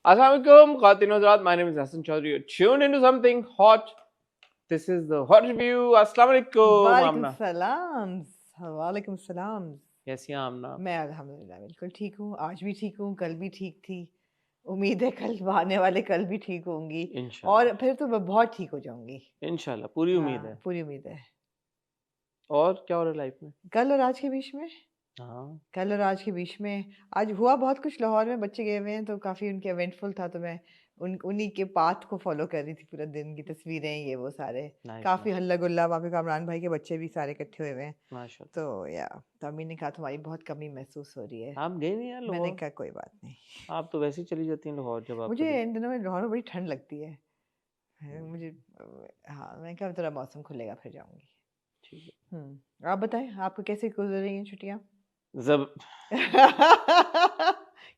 Assalamualaikum, Khawateen Hazrat. My name is Hassan Chaudhary. You're tuned into something hot. This is the hot review. Assalamualaikum, वालेकुम Amna. सलाम। वालेकुम सलाम। कैसी हैं Amna? मैं अल्हम्दुलिल्लाह बिल्कुल ठीक हूँ। आज भी ठीक हूँ, कल भी ठीक थी। उम्मीद है कल आने वाले कल भी ठीक होंगी इंशाल्लाह। और फिर तो मैं बहुत ठीक हो जाऊंगी। इंशाल्लाह, पूरी उम्मीद है। पूरी उम्मीद है। और क्या हो रहा है लाइफ में? कल और आज के बीच में हाँ, कल और आज के बीच में आज हुआ बहुत कुछ। लाहौर में बच्चे गए हुए हैं तो काफ़ी उनके इवेंटफुल था, तो मैं उन्हीं के पाथ को फॉलो कर रही थी पूरा दिन की तस्वीरें ये वो सारे। नाइस काफ़ी नाइस हल्ला गुल्ला वहाँ पे। कामरान भाई के बच्चे भी सारे इकट्ठे हुए हुए हैं। माशाल्लाह। तो या तो अम्मी ने कहा तुम्हारी बहुत कमी महसूस हो रही है। आप गए नहीं यार मैंने लाहौर? कहा कोई बात नहीं। आप तो वैसे ही चली जाती हैं लाहौर जब आप मुझे कभी। इन दिनों में लाहौर में बड़ी ठंड लगती है। मुझे हाँ, मैं कहा थोड़ा मौसम खुलेगा फिर जाऊंगी। ठीक है। आप बताएं आपको कैसे गुजर रही हैं छुट्टियाँ? जब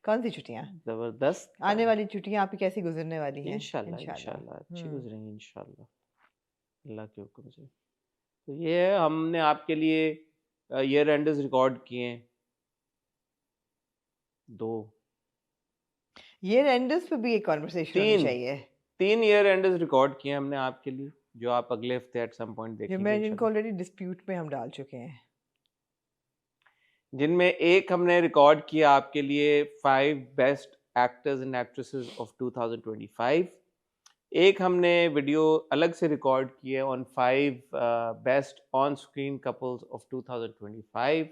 कौन सी छुट्टियाँ? जबरदस्त। आने वाली छुट्टियाँ आपकी कैसी गुजरने वाली हैं? इंशाल्लाह इंशाल्लाह। इंशाल्लाह अच्छी गुजरेंगी इंशाल्लाह, अल्लाह के हुक्म से। तो ये है, हमने आपके लिए ईयर एंडर्स रिकॉर्ड किए हैं 2 ये रेंडर्स पे भी एक कॉन्वर्सेशन होनी 3 चाहिए। 3 ईयर एंडर्स रिकॉर्ड किए हमने आपके लिए, जो आप अगले हफ्ते एट सम पॉइंट जो देखेंगे मैं जिनको इंशाल्लाह। ऑलरेडी डिस्प्यूट में हम डाल चुके हैं। जिनमें एक हमने रिकॉर्ड किया आपके लिए 5 best actors and actresses of 2025। एक हमने वीडियो अलग से रिकॉर्ड की है on 5 best on screen couples of 2025।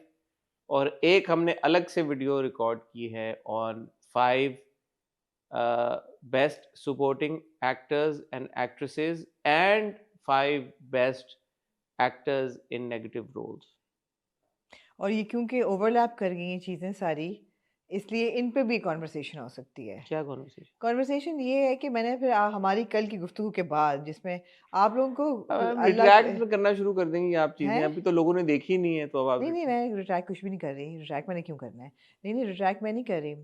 और एक हमने अलग से वीडियो रिकॉर्ड की है on 5 best supporting actors and actresses and 5 best actors in negative roles. और ये क्योंकि ओवरलैप कर गई हैं चीज़ें सारी, इसलिए इन पे भी कॉन्वर्सेशन हो सकती है। क्या कॉन्वर्सेशन? कॉन्वर्सेशन ये है कि मैंने फिर हमारी कल की गुफ्तगू के बाद, जिसमें आप लोगों को अब अल्लाह रिट्रैक्ट करना शुरू कर देंगे आप चीजें, है। अभी तो लोगों ने देखी नहीं है तो अब आप नहीं मैं रिट्रैक्ट कुछ भी नहीं कर रही। रिट्रैक्ट मैंने क्यों करना है? नहीं रिट्रैक्ट मैं नहीं कर रही।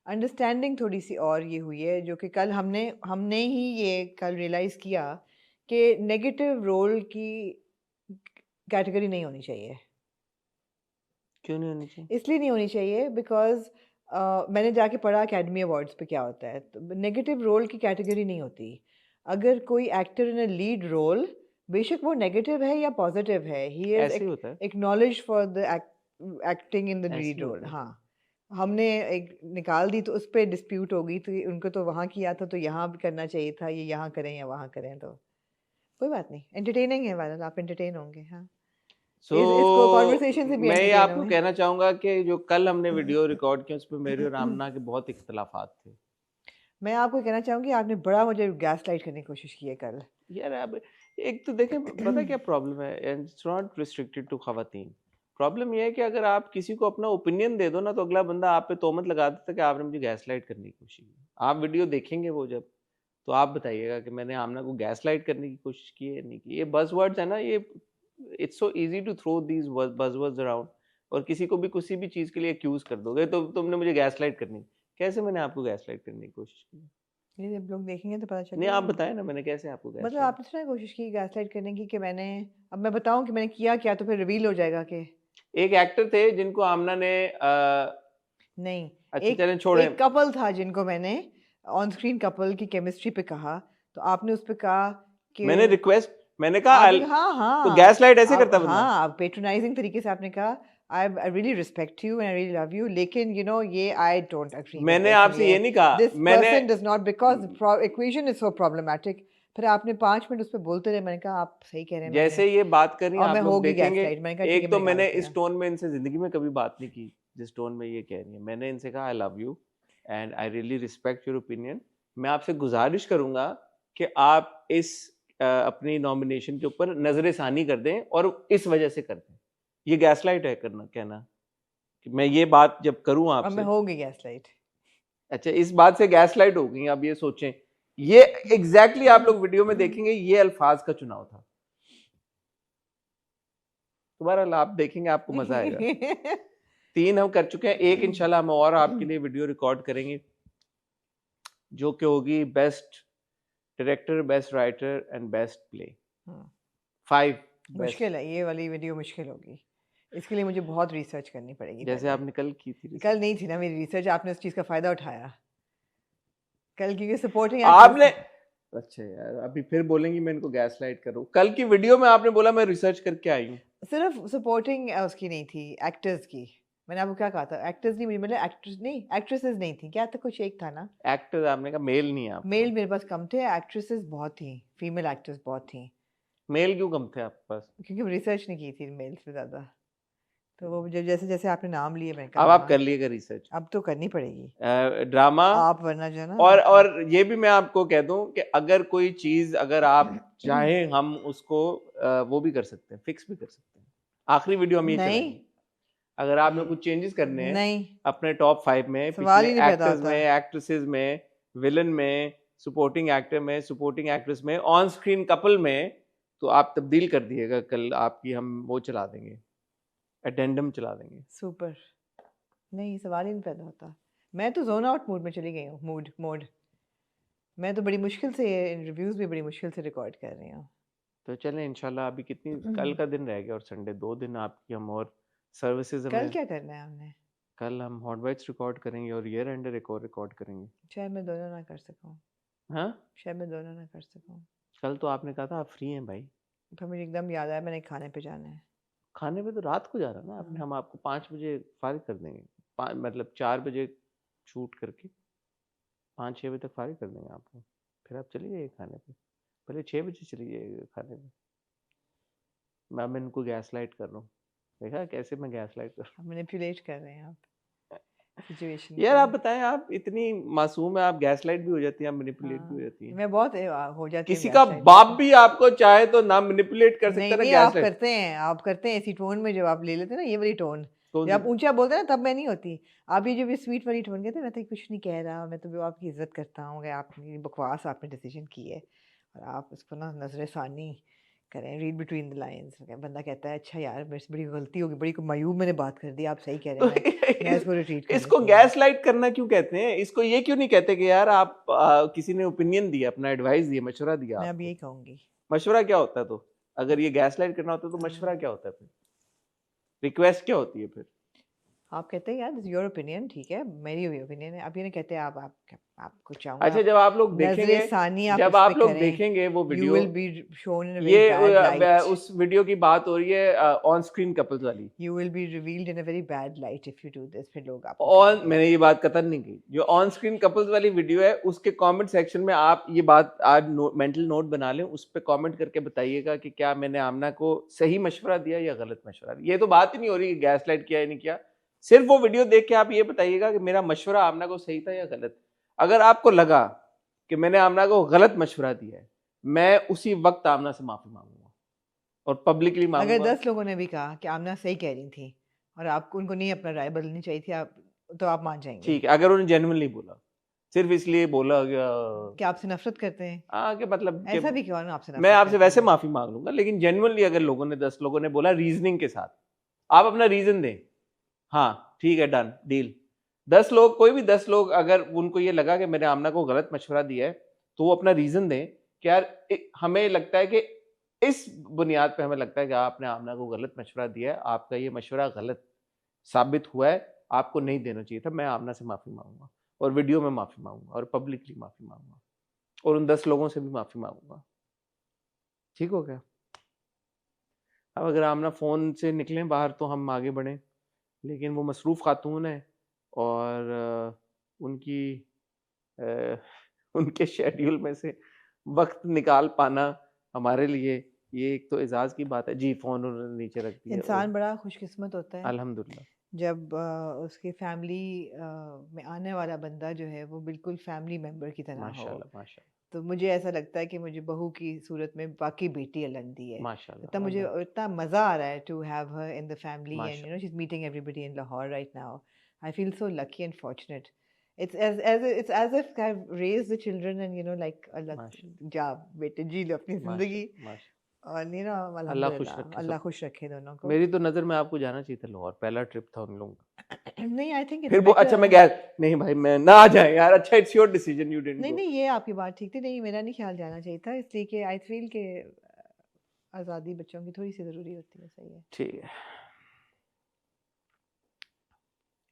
अंडरस्टैंडिंग थोड़ी सी और ये हुई है, जो कि कल हमने ही ये कल रियलाइज़ किया कि नेगेटिव रोल की कैटेगरी नहीं होनी चाहिए। क्यों नहीं होनी चाहिए? इसलिए नहीं होनी चाहिए बिकॉज़ मैंने जाके पढ़ा एकेडमी अवार्ड्स पे क्या होता है। तो नेगेटिव रोल की कैटेगरी नहीं होती। अगर कोई actor in a lead role, बेशक वो नेगेटिव है या पॉजिटिव है, ही इज़ ऐसे ही होता है, acknowledge for the acting in the ऐसे लीड ही रोल। होता है। हाँ, हमने एक निकाल दी तो उस पे डिस्प्यूट हो गई। तो उनको तो वहाँ किया था तो यहाँ भी करना चाहिए था, ये यहाँ करें या वहाँ करें। तो कोई बात नहीं, एंटरटेनिंग है वाला, आप एंटरटेन होंगे। हाँ, सो इसको कॉन्वर्सेशन से भी मैं ये एंटरटेन आपको हुए। कहना चाहूंगा कि जो कल हमने वीडियो रिकॉर्ड किया उस पर मेरे और आमना के बहुत इख्तलाफात थे। मैं आपको कहना चाहूँगी आपने बड़ा मुझे गैस लाइट करने की कोशिश की है कल। यार अब एक तो देखें, पता क्या प्रॉब्लम है, and it's not restricted to खवातीन। प्रॉब्लम यह है कि अगर आप किसी को अपना ओपिनियन दे दो ना, तो अगला बंदा आप पे तोहमत लगा देता है कि आपने मुझे गैस लाइट करने की कोशिश की। आप वीडियो देखेंगे वो जब, तो आप बताइएगा कि मैंने आमना को गैस लाइट करने की कोशिश की है नहीं की। ये बज़वर्ड्स है ना, ये it's so easy to throw these buzzwords around, और किसी को भी किसी भी चीज़ के लिए एक्यूज कर दोगे तो तुमने मुझे गैस लाइट करनी। कैसे मैंने आपको गैस लाइट करने की कोशिश की? ये जब लोग देखेंगे तो पता नहीं, चलेगा। आप बताएं ना, मैंने कैसे आपको गैस मतलब लाइट? आपने थोड़ा कोशिश की गैस लाइट करने की कि मैंने, अब मैं बताऊं कि मैंने किया क्या तो फिर रिवील हो जाएगा कि एक एक्टर थे जिनको आमना ने नहीं। अच्छा एक चलें छोड़ें। एक कपल था जिनको मैंने ऑन स्क्रीन कपल की केमिस्ट्री पे कहा, तो आपने उस पे कहा कि मैंने कहा आपने कहा हाँ तो हाँ गैस लाइट ऐसे आप करता बंदा? हाँ पेट्रोनाइजिंग तरीके से आपने कहा I really respect you and I really love you, लेकिन यू नो ये आई डोंट एग्री विद मैंने दिस, आपसे ये नहीं कहा, दिस मैंने person does not, because equation is so problematic. फिर आपने 5 मिनट उस पर बोलते रहे। मैंने कहा आप सही कह रहे हैं। जैसे ये बात करी और मैं आप लोग होगी गैस देखेंगे। लाइट। मैंने कहा ठीक है एक तो मैं मैंने निकाल इस दिया। टोन में इनसे जिंदगी में कभी बात नहीं की जिस टोन में ये कह रही है। मैंने इनसे कहा I love you and I really respect your opinion. मैं आपसे गुजारिश करूंगा कि आप इस अपनी नॉमिनेशन के ऊपर नजरसानी कर दें और इस वजह से कर दें। ये गैसलाइट है करना, कहना कि मैं ये बात जब करूं और मैं आपसे। होगी गैस लाइट। अच्छा, इस बात से गैसलाइट हो गई। अब ये सोचें, ये एग्जैक्टली आप लोग वीडियो में देखेंगे ये अल्फाज का चुनाव था। दोबारा आप देखेंगे, आपको मजा आएगा। 3 हम कर चुके हैं, एक इंशाल्लाह हम और आपके लिए वीडियो रिकॉर्ड करेंगे जो कि होगी best director, best writer and best play. 5 best. मुश्किल है ये वाली वीडियो, मुश्किल होगी। इसके लिए मुझे बहुत रिसर्च करनी पड़ेगी। जैसे पहले आपने कल की थी। कल नहीं थी ना मेरी रिसर्च, आपने उस चीज़ का फ़ायदा उठाया। कल क्योंकि सपोर्टिंग आपने अच्छा यार अभी फिर बोलेंगी मैं इनको गैसलाइट कर रहा हूँ। कल की वीडियो में आपने बोला मैं रिसर्च करके आई हूँ। सिर्फ सपोर्टिंग उसकी नहीं थी, एक्टर्स की। मैंने आपको क्या कहा था, एक्टर्स नहीं, मतलब एक्ट्रेस नहीं, एक्ट्रेसेस नहीं थी, क्या था, कुछ एक था ना। एक्टर आपने कहा, मेल नहीं है आपके मेल पास। मेरे पास कम थे, एक्ट्रेसेस बहुत थी, फीमेल एक्ट्रेस बहुत थी। मेल क्यों कम थे आपके पास? क्योंकि रिसर्च नहीं की थी मेल्स पे ज़्यादा, तो वो जैसे जैसे आपने नाम लिए मैंने अब कहा आप हाँ, कर लिएगा रिसर्च। अब तो करनी पड़ेगी ड्रामा आप, वरना जो है ना और ये भी मैं आपको कह दूं कि अगर कोई चीज अगर आप चाहें हम उसको वो भी कर सकते हैं, फिक्स भी कर सकते हैं। आखिरी वीडियो हम ये नहीं चलाएंगे। अगर आपने कुछ चेंजेस करने हैं नहीं, अपने टॉप 5 में, सवाल पिछले ही नहीं पैदा एक्टर्स होता। में, एक्ट्रेसेस में, विलन में, सपोर्टिंग एक्टर में, सपोर्टिंग एक्ट्रेस में, ऑन स्क्रीन कपल में, तो आप तब्दील कर दिएगा। कल आपकी हम वो चला देंगे, अटेंडम चला देंगे। सुपर, नहीं सवाल ही नहीं पैदा होता। मैं तो जोन आउट मूड में चली गई हूँ, मूड मोड। मैं तो बड़ी मुश्किल से रिव्यूज भी बड़ी मुश्किल से रिकॉर्ड कर रही हूँ। तो चलें इंशाल्लाह। अभी कितनी कल का दिन रह गया और संडे, 2 दिन आपकी हम और सर्विसेज कल हमें। क्या करना है हमने? कल हम हॉट बाइट्स रिकॉर्ड करेंगे और ईयर एंडर एक और रिकॉर्ड करेंगे। शायद मैं दोनों ना कर सकूँ, हाँ, शायद मैं दोनों ना कर सकूँ। कल तो आपने कहा था आप फ्री हैं भाई। फिर मुझे एकदम याद आया मैंने खाने पे जाना है। खाने पे तो रात को जा रहा ना आपने, हाँ। हम आपको 5 बजे फारिग कर देंगे। मतलब 4 बजे शूट करके 5-6 बजे तक फारिग कर देंगे आपको। फिर आप चली जाइए खाने पे, पहले 6 बजे चली जाइए खाने पे। मैं इनको गैस लाइट कर रहा हूँ, देखा कैसे मैं गैस लाइट कर रहा मैनिपुलेट कर रहे हैं आप सिचुएशन हूँ। यार को। आप बताएं, आप इतनी मासूम है, आप गैस लाइट भी हो जाती हैं, आप मैनिपुलेट भी हो हाँ, जाती हैं। मैं बहुत हो जाती हूँ किसी का गैसलाइट बाप होके। भी आपको चाहे तो ना मैनिपुलेट कर सकता नहीं है ना नहीं, गैस आप लाइट। करते हैं, आप करते हैं इसी टोन में, जब आप ले लेते हैं ना ये वाली टोन, कौन जब सी? आप ऊंचा बोलते हैं ना तब मैं नहीं होती। आप ये जब ये स्वीट वाली टोन कहते हैं, मैं तो कुछ नहीं कह रहा, मैं तो आपकी इज्जत करता हूँ, आपकी बकवास आपने डिसीजन की है और आप उसको ना नजर सानी करें, रीड बिटवीन द लाइंस। बंदा कहता है अच्छा यार मेरे से बड़ी गलती होगी, बड़ी मायूब मैंने बात कर दी, आप सही कह तो रहे हैं, मैं इसको रिट्रीट कर इसको लेती हूँ। गैस लाइट करना क्यों कहते हैं? इसको ये क्यों नहीं कहते कि यार आप किसी ने ओपिनियन दिया, अपना एडवाइस दिया, मशवरा दिया मैं अब आपको। यही कहूँगी। मशवरा क्या होता है? तो अगर ये गैस लाइट करना होता है तो मशवरा क्या होता है फिर? रिक्वेस्ट क्या होती है फिर? आप कहते हैं यार दिस योर ओपिनियन, ठीक है मेरी हुई ओपिनियन है, आप ये नहीं कहते आपको चाहूँगा अच्छा, आप जब आप लोग नजरे देखेंगे, सानी आप जब इस पे आप लोग करें, देखेंगे वो you video, will be shown in a very ये बैड लाइट, उस वीडियो की बात हो रही है ऑन स्क्रीन कपल्स वाली। You will be revealed in a very bad light if you do this, फिर लोग आपको ऑन, कहेंगे। मैंने ये बात कतन नहीं की। जो ऑन स्क्रीन कपल्स वाली वीडियो है उसके कमेंट सेक्शन में आप ये बात आज मेंटल नोट बना लें, उस पर कमेंट करके बताइएगा कि क्या मैंने आमना को सही मशवरा दिया या गलत मशवरा दिया। ये तो बात ही नहीं हो रही गैस लाइट किया या नहीं किया, सिर्फ वो वीडियो देख के आप ये बताइएगा कि मेरा मशवरा आमना को सही था या गलत। अगर आपको लगा कि मैंने आमना को गलत मशवरा दिया है, मैं उसी वक्त आमना से माफी मांगूंगा और पब्लिकली अगर मांगूंगा। 10 लोगों ने भी कहा कि आमना सही कह रही थी और आपको उनको नहीं अपना राय बदलनी चाहिए थी, आप तो आप मान जाएंगे ठीक है, अगर उन्होंने जेन्युइनली बोला, सिर्फ इसलिए बोला कि कि आपसे नफरत करते हैं। हाँ, कि मतलब कि ऐसा भी क्यों ना आपसे मैं नफरत आपसे करते वैसे हैं। माफी मांग लूंगा, लेकिन जेन्युइनली अगर लोगों ने 10 लोगों ने बोला रीजनिंग के साथ, आप अपना रीजन दें। हाँ ठीक है, डन डील। 10 लोग, कोई भी 10 लोग अगर उनको ये लगा कि मैंने आमना को गलत मशवरा दिया है, तो वो अपना रीजन दें कि यार हमें लगता है कि इस बुनियाद पे हमें लगता है कि आपने आमना को गलत मशवरा दिया है, आपका ये मशवरा गलत साबित हुआ है, आपको नहीं देना चाहिए था। मैं आमना से माफी मांगूंगा और वीडियो में माफी मांगूंगा और पब्लिकली माफी मांगूंगा और उन 10 लोगों से भी माफी मांगूंगा। ठीक हो गया? अब अगर आमना फ़ोन से निकलें बाहर तो हम आगे बढ़ें, लेकिन वो मसरूफ़ खातून है और उनकी अ, उनके शेड्यूल में से वक्त निकाल पाना हमारे लिए ये एक तो एजाज़ की बात है। जी, फ़ोन उन्होंने नीचे रख दिया और इंसान बड़ा खुशकिस्मत होता है अल्हम्दुलिल्लाह। जब उसके फैमिली में आने वाला बंदा जो है वो बिल्कुल फैमिली मेंबर की तरह हो। माशाल्लाह, माशाल्लाह, तो मुझे ऐसा लगता है कि मुझे बहू की सूरत में बाकी बेटी अल्लाह ने दी है। इतना माशाल्लाह, मुझे अल्लाह, इतना मज़ा आ रहा है to have her in the family and माशाल्लाह, she is meeting everybody in Lahore right now. I feel so lucky and fortunate. It's as if I've raised the children and like माशाल्लाह, जा बेटे जी लो अपनी ज़िंदगी, माशाल्लाह, माशाल्लाह। और अल्लाह खुश अल्हम्दुलिल्लाह रखे अल्लाह सब। खुश रखे दोनों को। मेरी तो नज़र में आपको जाना चाहिए था लाहौर, पहला ट्रिप था उन लोगों का। नहीं, आई थिंक इट्स फिर वो अच्छा मैं बेटर। गया नहीं भाई, मैं ना आ जाए यार। अच्छा, it's your decision, you didn't नहीं गो। नहीं, ये आपकी बात ठीक थी, नहीं मेरा नहीं ख्याल जाना चाहिए था, इसलिए कि आई फील के आज़ादी बच्चों की थोड़ी सी ज़रूरी होती है। सही है। ठीक है।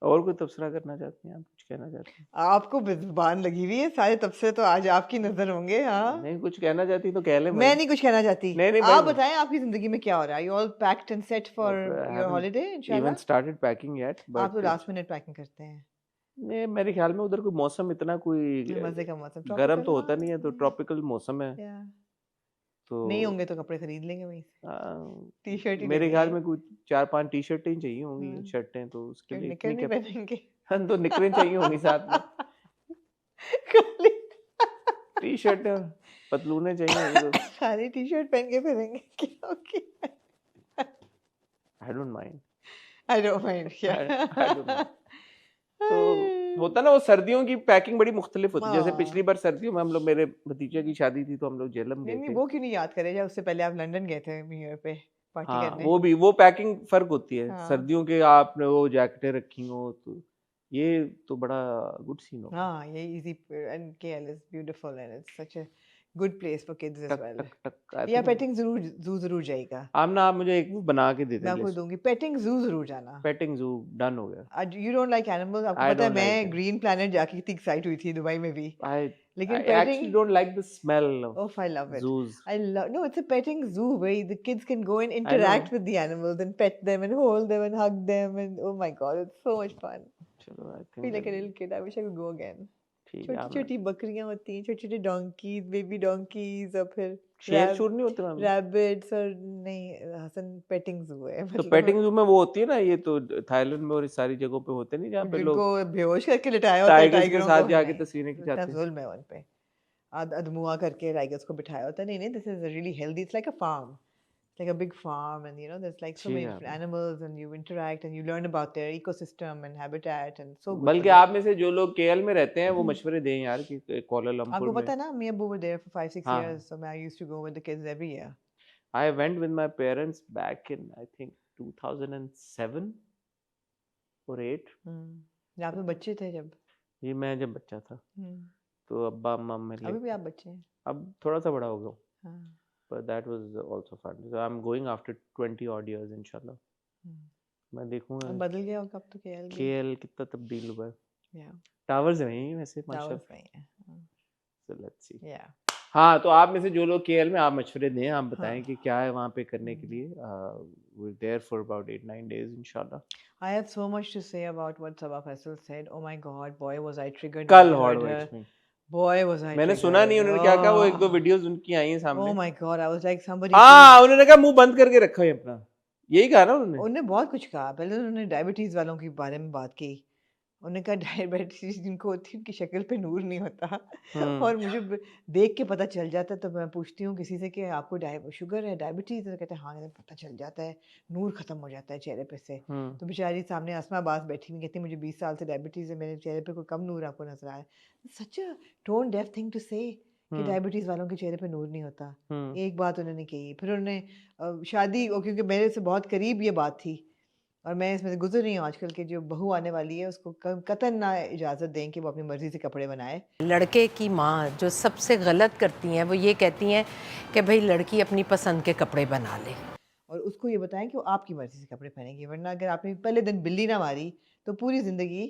और कोई तबसरा करना चाहती हैं आप, कुछ कहना चाहती हैं? आपको जुबान लगी हुई है, सारे तबसरे तो आज आपकी नजर होंगे। हाँ, नहीं कुछ कहना चाहती तो कह लें मैं भाई। नहीं कुछ कहना चाहती। नहीं नहीं आप भाई, बताएं आपकी जिंदगी में क्या हो रहा है? You all packed and set for your haven't holiday even इंशाल्लाह? started packing yet, आप तो but लास्ट मिनट पैकिंग करते हैं। नहीं मेरे ख्याल में उधर कोई मौसम इतना कोई मजे का मौसम, गर्म ट्रॉपिकल। तो हाँ, होता नहीं है, तो ट्रॉपिकल मौसम है या तो नहीं होंगे तो कपड़े खरीद लेंगे वहीं से, टी शर्ट ही मेरे लेनी ख्याल है। में कुछ 4-5 टी शर्टें चाहिए होंगी, हम्म, शर्टें, तो उसके क्यों लिए निकर इतनी नहीं क्या पहनेंगे? हाँ, तो निकरें चाहिए होंगी साथ में, खाली टी शर्ट और पतलूनें चाहिए होंगी, तो खाली टी शर्ट पहन के फिरेंगे क्या? Okay, I don't mind, I don't mind. I don't mind. तो होता ना वो सर्दियों की पैकिंग बड़ी मुख्तलिफ होती है, जैसे पिछली हाँ, बार सर्दियों में हम लोग, मेरे भतीजे की शादी थी तो हम लोग जेलम नहीं गए नहीं, थे। वो क्यों नहीं याद करे जब उससे पहले आप लंदन गए थे न्यू ईयर पे पार्टी हाँ करने। वो भी, वो पैकिंग फर्क होती है, हाँ सर्दियों के आपने वो जैकेटें रखी हो तो ये तो बड़ा गुड सीन होगा। हाँ, ये easy and KL is beautiful and it's such a good place for kids as tuck well. Tuck tuck आई या थिंक। पेटिंग जरूर जाएगा। आप मुझे एक वो बना के दे मैं दें आपको लिस्ट। दूंगी, पेटिंग जरूर जाना। पेटिंग जू डन हो गया। आज यू डोंट लाइक एनिमल्स, आपको आई पता है डोंट लाइक मैं ग्रीन प्लैनेट जाके कितनी एक्साइट हुई थी दुबई में भी, आई लेकिन I petting, actually don't like the smell of oh I love it. zoos। I love, no, it's a petting zoo where the kids can go and I know, interact with the animals and pet them and hold them and hug them and oh my god, it's so much fun. चलो आई Feel like a think little kid. I wish I could go again. ठीक है। छोटी आप छोटी बकरियां होती हैं, छोटे छोटे डोंकीज, बेबी डोंकीज, और फिर शेर शूर नहीं होते मैम? रैबिट्स, और नहीं हसन पेटिंग जू है तो मतलब पेटिंग जू में वो होती है ना, ये तो थाईलैंड में और इस सारी जगहों पे होते नहीं, जहाँ पे जिनको लोग बेहोश करके लिटाया होता है टाइगर्स के टाइगरों साथ को, जाके नहीं, तस्वीरें इतना खिंचाते हैं। जुल्म है उन पे, अदमुआ करके टाइगर्स को बिठाया होता है। नहीं नहीं, this is really healthy, it's like a farm, like a big farm, and you know there's like so ji many हाँ। different animals and you interact and you learn about their ecosystem and habitat and so good for बल्कि the आप में से जो लोग KL में रहते हैं वो मशवरे दें यार कि कोलालमपुर आपको में। पता है ना, me and Boo were there for 5-6 हाँ years, so I used to go with the kids every year. I went with my parents back in I think 2007 or 8। जब आप बच्चे थे जब। ये मैं जब बच्चा था, तो अब्बा अम्मा मेरे अभी भी लिए, आप बच्चे हैं। अब थोड़ा सा बड़ा हो गया हूँ, हाँ। but that was also fun, so I'm going after 20 odd years इंशाल्लाह। मैं देखूंगा अब बदल गया होगा अब तो केएल भी। केएल कितना तब्दील हुआ है। या टावर्स हैं वैसे टावर्स माशाल्लाह, नहीं है। so let's see। या हाँ तो आप में से जो लोग केएल में, आप मशवरे दें, आप बताएं हाँ। कि क्या है वहाँ पे करने के लिए। we're there for about 8-9 days इंशाल्लाह। I have so much to say about what Sabah Faisal said. Oh my God, boy was I triggered कल when I hot heard her. वाइट्स में Boy was I मैंने triggered. सुना नहीं उन्होंने क्या कहा, वो एक दो Oh. वीडियोस उनकी आई हैं Oh सामने। my God, I was like somebody. हाँ उन्होंने कहा मुंह बंद करके रखो ये अपना, यही कहा ना उन्होंने। उन्होंने बहुत कुछ कहा। पहले उन्होंने डायबिटीज वालों के बारे में बात की। उन्होंने कहा डायबिटीज जिनको होती है उनकी शक्ल पे नूर नहीं होता। और मुझे देख के पता चल जाता है, तो मैं पूछती हूँ किसी से कि आपको शुगर है, डायबिटीज है, तो कहते हैं हाँ, पता चल जाता है, नूर खत्म हो जाता है चेहरे पे से। तो बेचारी सामने आसमा अब्बास बैठी हुई कहती मुझे 20 साल से डायबिटीज है, मेरे चेहरे पे कोई कम नूर आपको नजर आया। सच अ टोन डेफ थिंग टू से कि डायबिटीज वालों के चेहरे पे नूर नहीं होता। एक बात उन्होंने कही। फिर उन्होंने शादी, क्योंकि मेरे से बहुत करीब ये बात थी और मैं इसमें से गुजर रही हूँ आजकल की जो बहू आने वाली है उसको कतई ना इजाज़त दें कि वो अपनी मर्ज़ी से कपड़े बनाए। लड़के की माँ जो सबसे गलत करती हैं वो ये कहती हैं कि भाई लड़की अपनी पसंद के कपड़े बना ले, और उसको ये बताएं कि वो आपकी मर्ज़ी से कपड़े पहनेगी, वरना अगर आपने पहले दिन बिल्ली ना मारी तो पूरी ज़िंदगी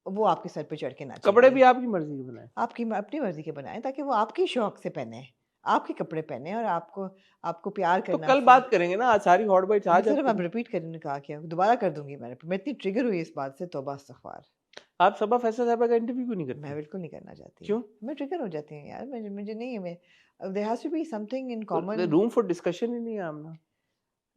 वो आपके सर पे चढ़ के ना कपड़े भी आपकी मर्जी के बनाए, आपकी अपनी मर्ज़ी के बनाएं, ताकि वो आपकी शौक से पहने, आपके कपड़े पहने और आपको प्यार तो करना। कल बात करेंगे ना, आज सारी हॉट बाइट्स आज सिर्फ आप रिपीट करने कहा क्या, दोबारा कर दूंगी मैं इतनी ट्रिगर हुई इस बात से, तौबा इस्तग़फ़ार। आप सबा फैसल साहब का इंटरव्यू क्यों नहीं करते? मैं बिल्कुल नहीं करना चाहती। क्यों? मैं ट्रिगर हो जाती हूँ यार, मुझे नहीं, मैं there has to be something in common. Room for discussion ही नहीं है आमना।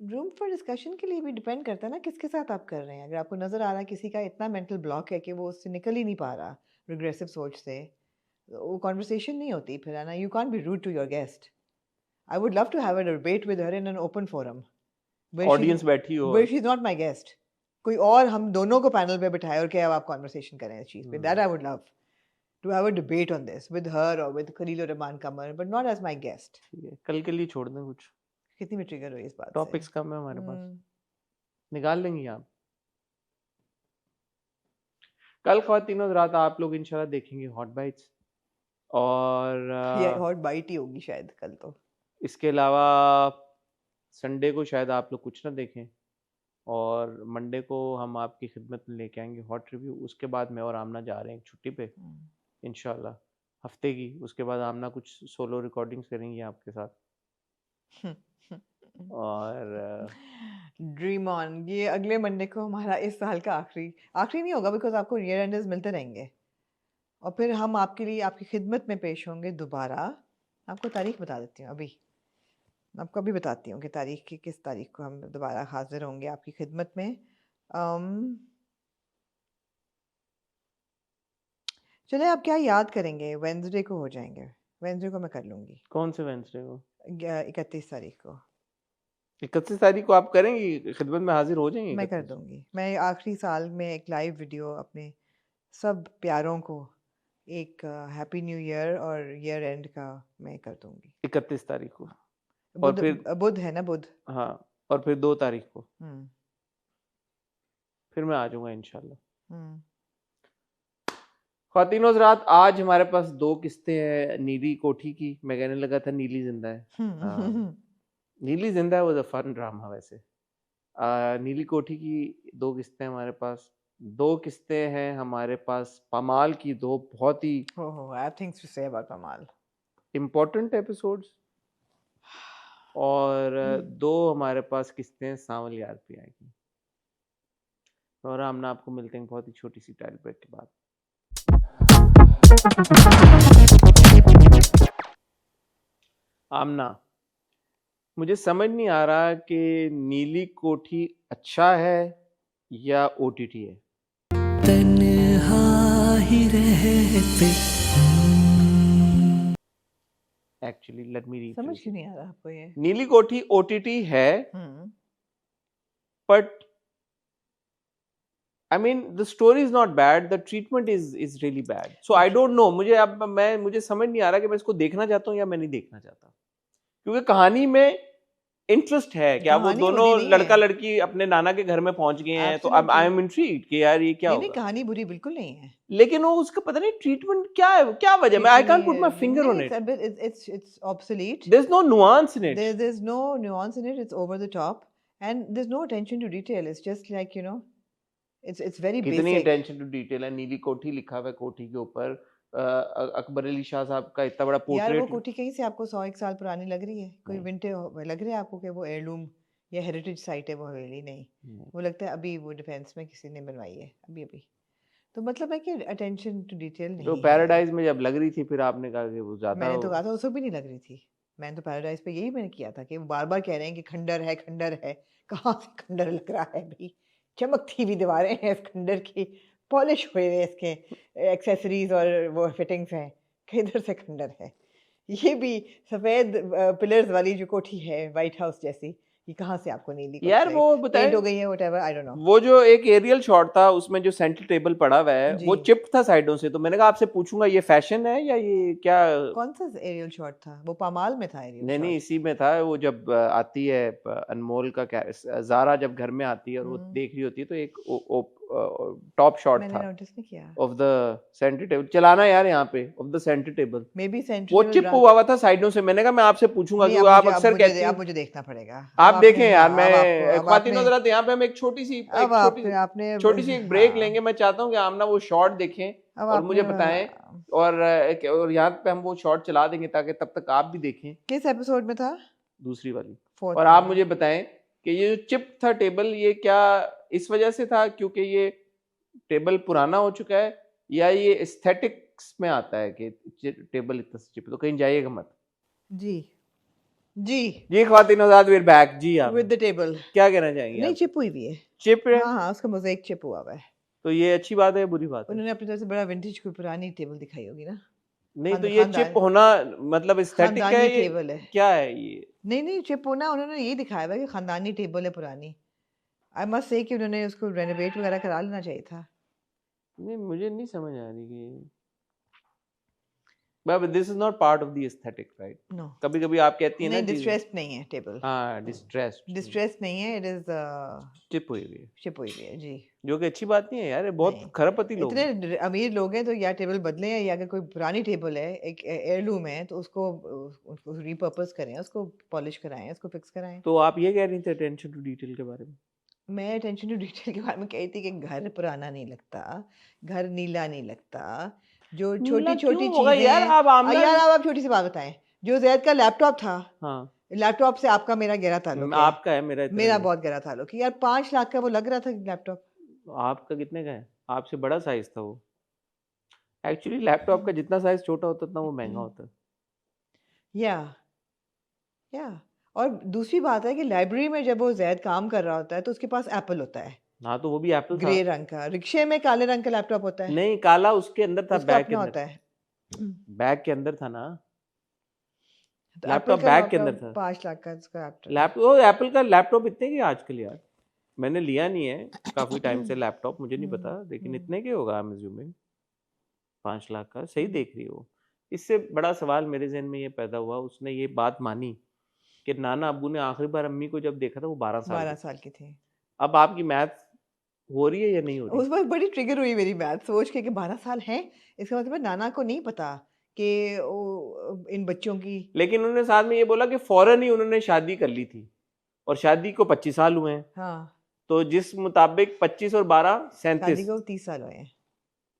रूम फॉर डिस्कशन के लिए भी डिपेंड करता है ना किसके साथ आप कर रहे हैं। अगर आपको नज़र आ रहा है किसी का इतना मेंटल ब्लॉक है कि वो उससे निकल ही नहीं पा रहा रिग्रेसिव सोच से, वो कॉन्वर्सेशन नहीं होती फिर, है ना। You can't be rude to your guest. I would love to have a debate with her in an open forum, audience बैठी हो, where she is not my guest, कोई और हम दोनों को पैनल पे बिठाए और क्या आप कॉन्वर्सेशन करें इस चीज़ पे। That I would love to have a debate on this with her or with Khalil Rahman Kamar, but not as my guest. ठीक है, कल के लिए छोड़ दें कुछ। कितनी में ट्रिगर हुई इस बात से? टॉपिक्स कम है हमारे पास, निकाल लेंगे आप। कल ख्वातीनो रात आप लोग इंशाल्लाह देखेंगे हॉट बाइट्स, और ये हॉट बाइट ही होगी शायद कल तो। इसके अलावा संडे को शायद आप लोग कुछ ना देखें, और मंडे को हम आपकी खिदमत में लेके आएंगे हॉट रिव्यू। उसके बाद मैं और आमना जा रहे हैं एक छुट्टी पे इंशाल्लाह, हफ्ते की। उसके बाद आमना कुछ सोलो रिकॉर्डिंग्स करेंगी आपके साथ। और ड्रीम ऑन। ये अगले मंडे को हमारा इस साल का आखिरी नहीं होगा, बिकॉज आपको ईयर एंडर्स मिलते रहेंगे और फिर हम आपके लिए आपकी खिदमत में पेश होंगे दोबारा। आपको तारीख बता देती हूँ अभी, आपको अभी बताती हूँ कि तारीख की किस तारीख को हम दोबारा हाजिर होंगे आपकी खिदमत में। चले आप क्या याद करेंगे, वेंसडे को हो जाएंगे। वेंसडे को मैं कर लूँगी, कौन से वेंसडे को? 31 तारीख को 31 तारीख को आप करेंगी, खिदमत में हाजिर हो जाएंगे मैं कर 31 को? दूँगी। मैं आखिरी साल में एक लाइव वीडियो अपने सब प्यारों को एक हैप्पी न्यू ईयर और ईयर एंड का मैं कर दूँगी। 31 तारीख को। और बुध फिर बुध है ना, बुध। हाँ, और फिर 2 तारीख को हम्म फिर मैं आ जाऊंगा इंशाल्लाह। हम्म ख्वातीनो हज़रात, आज हमारे पास 2 किस्तें हैं नीली कोठी की। मैं कहने लगा था नीली जिंदा है। नीली जिंदा है, वो द फन ड्रामा। वैसे नीली कोठी की 2 किस्तें हमारे पास। 2 किस्तें हैं हमारे पास पमाल की, 2 बहुत ही Oh, I have things to say about Pamal. Important episodes. और 2 हमारे पास किस्तें सांवल यार पे आएगी। और हम ना आपको मिलते हैं बहुत ही छोटी सी टाइल ब्रेक के बाद। आमना, मुझे समझ नहीं आ रहा कि नीली कोठी अच्छा है या ओटीटी है। तन्हा ही रहते। एक्चुअली लेट मी समझ क्यों नहीं आ रहा आपको ये? नीली कोठी ओटीटी है, but I mean the story is not bad, the treatment is really bad. So I don't know, मुझे समझ नहीं आ रहा कि मैं इसको देखना चाहता हूँ या मैं नहीं देखना चाहता। क्योंकि कहानी में इंटरेस्ट है कि आप वो दोनों लड़का लड़की अपने नाना के घर में पहुंच गए हैं, तो अब आई एम इंट्रीग्ड कि यार ये क्या होगा। नहीं, कहानी बुरी बिल्कुल नहीं है, लेकिन वो उसका पता नहीं ट्रीटमेंट क्या है, क्या वजह। मैं I can't put my finger on it. It's obsolete. There's no nuance in it. There's no nuance in it. It's over the top, and there's no attention to detail. It's just like, it's very basic. कितनी attention to detail है। नीली कोठी लिखा हुआ है कोठी के ऊपर। अकबर अली शाह साहब का इतना बड़ा पोर्ट्रेट। यार वो कोठी कहीं से आपको 101 साल पुरानी लग रही है? कोई विंटेज लग रहा है आपको कि वो हेirloom या हेरिटेज साइट है? वो हवेली नहीं, वो लगता है अभी वो डिफेंस में किसी ने बनवाई है अभी। तो मतलब है कि अटेंशन टू डिटेल नहीं। तो पैराडाइज में जब लग रही थी फिर आपने कहा कि वो ज्यादा। मैंने तो कहा था उसको भी नहीं लग रही थी। मैंने तो पैराडाइज पे यही मैंने किया था कि वो बार-बार कह रहे हैं कि खंडर है, खंडर है। कहाँ से खंडर लग रहा है भाई? चमकती हुई दीवारें हैं इस खंडर की, पॉलिश हुए हुए इसके एक्सेसरीज और वो फिटिंग्स हैं, किधर से खंडर है? ये भी सफेद पिलर्स वाली जो कोठी है व्हाइट हाउस जैसी, ये कहाँ से आपको नीली यार वो बताए हो गई है, व्हाटएवर, आई डोंट नो। वो जो एक एरियल शॉट था उसमें जो सेंटर टेबल पड़ा हुआ है वो चिप्ड था साइडों से। तो मैंने कहा आपसे पूछूंगा ये फैशन है या ये क्या? कौन सा एरियल शॉट था? वो पामाल में था एरियल नहीं, इसी में था। वो जब आती है अनमोल का ज़ारा जब घर में आती है और वो देख रही होती है तो एक टॉप शॉट मैंने था नोटिस नहीं किया ऑफ द सेंटर टेबल। चलाना यार यहाँ पे of the centre table. May be centre वो चिप हुआ था साइडों से। मैंने कहा मैं आपसे पूछूंगा क्योंकि आप अक्सर कहती हैं। अब मुझे देखना पड़ेगा। आप देखें यार, मैं ख्वातीनो हज़रात यहाँ पे हम एक छोटी सी एक ब्रेक लेंगे। मैं चाहता हूँ कि आमना वो शॉट देखें और मुझे बताएं, और यहाँ पे हम वो शॉट चला देंगे ताकि तब तक आप भी देखें। किस एपिसोड में था? दूसरी वाली। और आप मुझे बताएं कि ये जो चिप था टेबल, ये क्या इस वजह से था क्योंकि ये टेबल पुराना हो चुका है, या ये एस्थेटिक्स में आता है कि टेबल इतना चिप? तो कहीं जाइएगा मत। जी ख्वातीनो हज़रात, वी आर बैक। जी आप विद द टेबल क्या कहना चाहेंगे? नहीं, चिप हुई भी है। चिप है? हाँ, उसका मोज़ेक चिप हुआ है। तो ये अच्छी बात है बुरी बात है? उन्होंने अपनी तरफ से बड़ा विंटेज कोई पुरानी टेबल दिखाई होगी ना। नहीं तो ये चिप होना मतलब एस्थेटिक है, ये टेबल है क्या है ये? नहीं, चिप होना उन्होंने ये दिखाया है कि खानदानी टेबल है पुरानी। आई मस्ट से कि उन्होंने उसको रेनोवेट वगैरह करा लेना चाहिए था। नहीं, मुझे नहीं समझ आ रही कि but this is not part of the aesthetic, right? No. कभी-कभी आप कहती हैं ना, डिस्ट्रेस्ड नहीं है टेबल। हाँ, डिस्ट्रेस्ड नहीं है, इट इज चिप हुई है जी, जो कि अच्छी बात नहीं है यार। बहुत खरपति लोग हैं। इतने अमीर लोग हैं तो या टेबल बदलें, या अगर कोई पुरानी टेबल है, एक एयरलूम है, तो उसको रीपर्पस करें, उसको पॉलिश कराएं, उसको फिक्स कराएं। तो आप ये कह रही थी अटेंशन टू डिटेल के बारे में? मैं अटेंशन टू डिटेल के बारे में कही थी कि घर पुराना नहीं लगता, घर नीला नहीं लगता, जो नीला छोटी क्यों छोटी होगा यार? चीजें। आप आमना यार अब आप छोटी सी बात बताएं, जो जैद का लैपटॉप था, हाँ लैपटॉप से आपका मेरा गहरा ताल्लुक है, आपका है, मेरा इतना मेरा नहीं। बहुत गहरा ताल्लुक है यार। 5 लाख का वो लग रहा था लैपटॉप। आपका कितने का है? आपसे बड़ा साइज था वो। एक्चुअली लैपटॉप का जितना साइज छोटा होता है उतना वो महंगा होता है। या या और दूसरी बात है कि लाइब्रेरी में जब वो जैद काम कर रहा होता है तो उसके पास एप्पल होता है, हाँ तो वो भी एप्पल था। ग्रे रंग का। रिक्शे में काले रंग का लैपटॉप होता है, नहीं, काला उसके अंदर था, उसका बैग के अपना अंदर। होता है। बैग के अंदर था ना, तो एप्पल लैपटॉप का बैग के अंदर लैपटॉप था। 5 लाख का उसका लैपटॉप। लैपटॉप, वो एप्पल का लैपटॉप इतने के आजकल यार? मैंने लिया नहीं है काफी टाइम से लैपटॉप, मुझे नहीं पता, लेकिन इतने के होगा आई एम अज्यूमिंग। 5 लाख का सही देख रही हो। इससे बड़ा सवाल मेरे जहन में ये पैदा हुआ, उसने ये बात मानी कि नाना अब्बू ने आखिरी बार अम्मी को जब देखा था वो 12 साल 12 की। साल की थी। अब आपकी मैथ हो रही है या नहीं हो रही? उस वक्त बड़ी ट्रिगर हुई मेरी मैथ सोच के कि 12 साल हैं, इसका मतलब है नाना को नहीं पता कि इन बच्चों की। लेकिन उन्होंने साथ में ये बोला कि फौरन ही उन्होंने शादी कर ली थी, और शादी को 25 साल हुए हैं। हाँ, तो जिस मुताबिक 25 और 12 शादी 37, को 30 साल हुए हैं।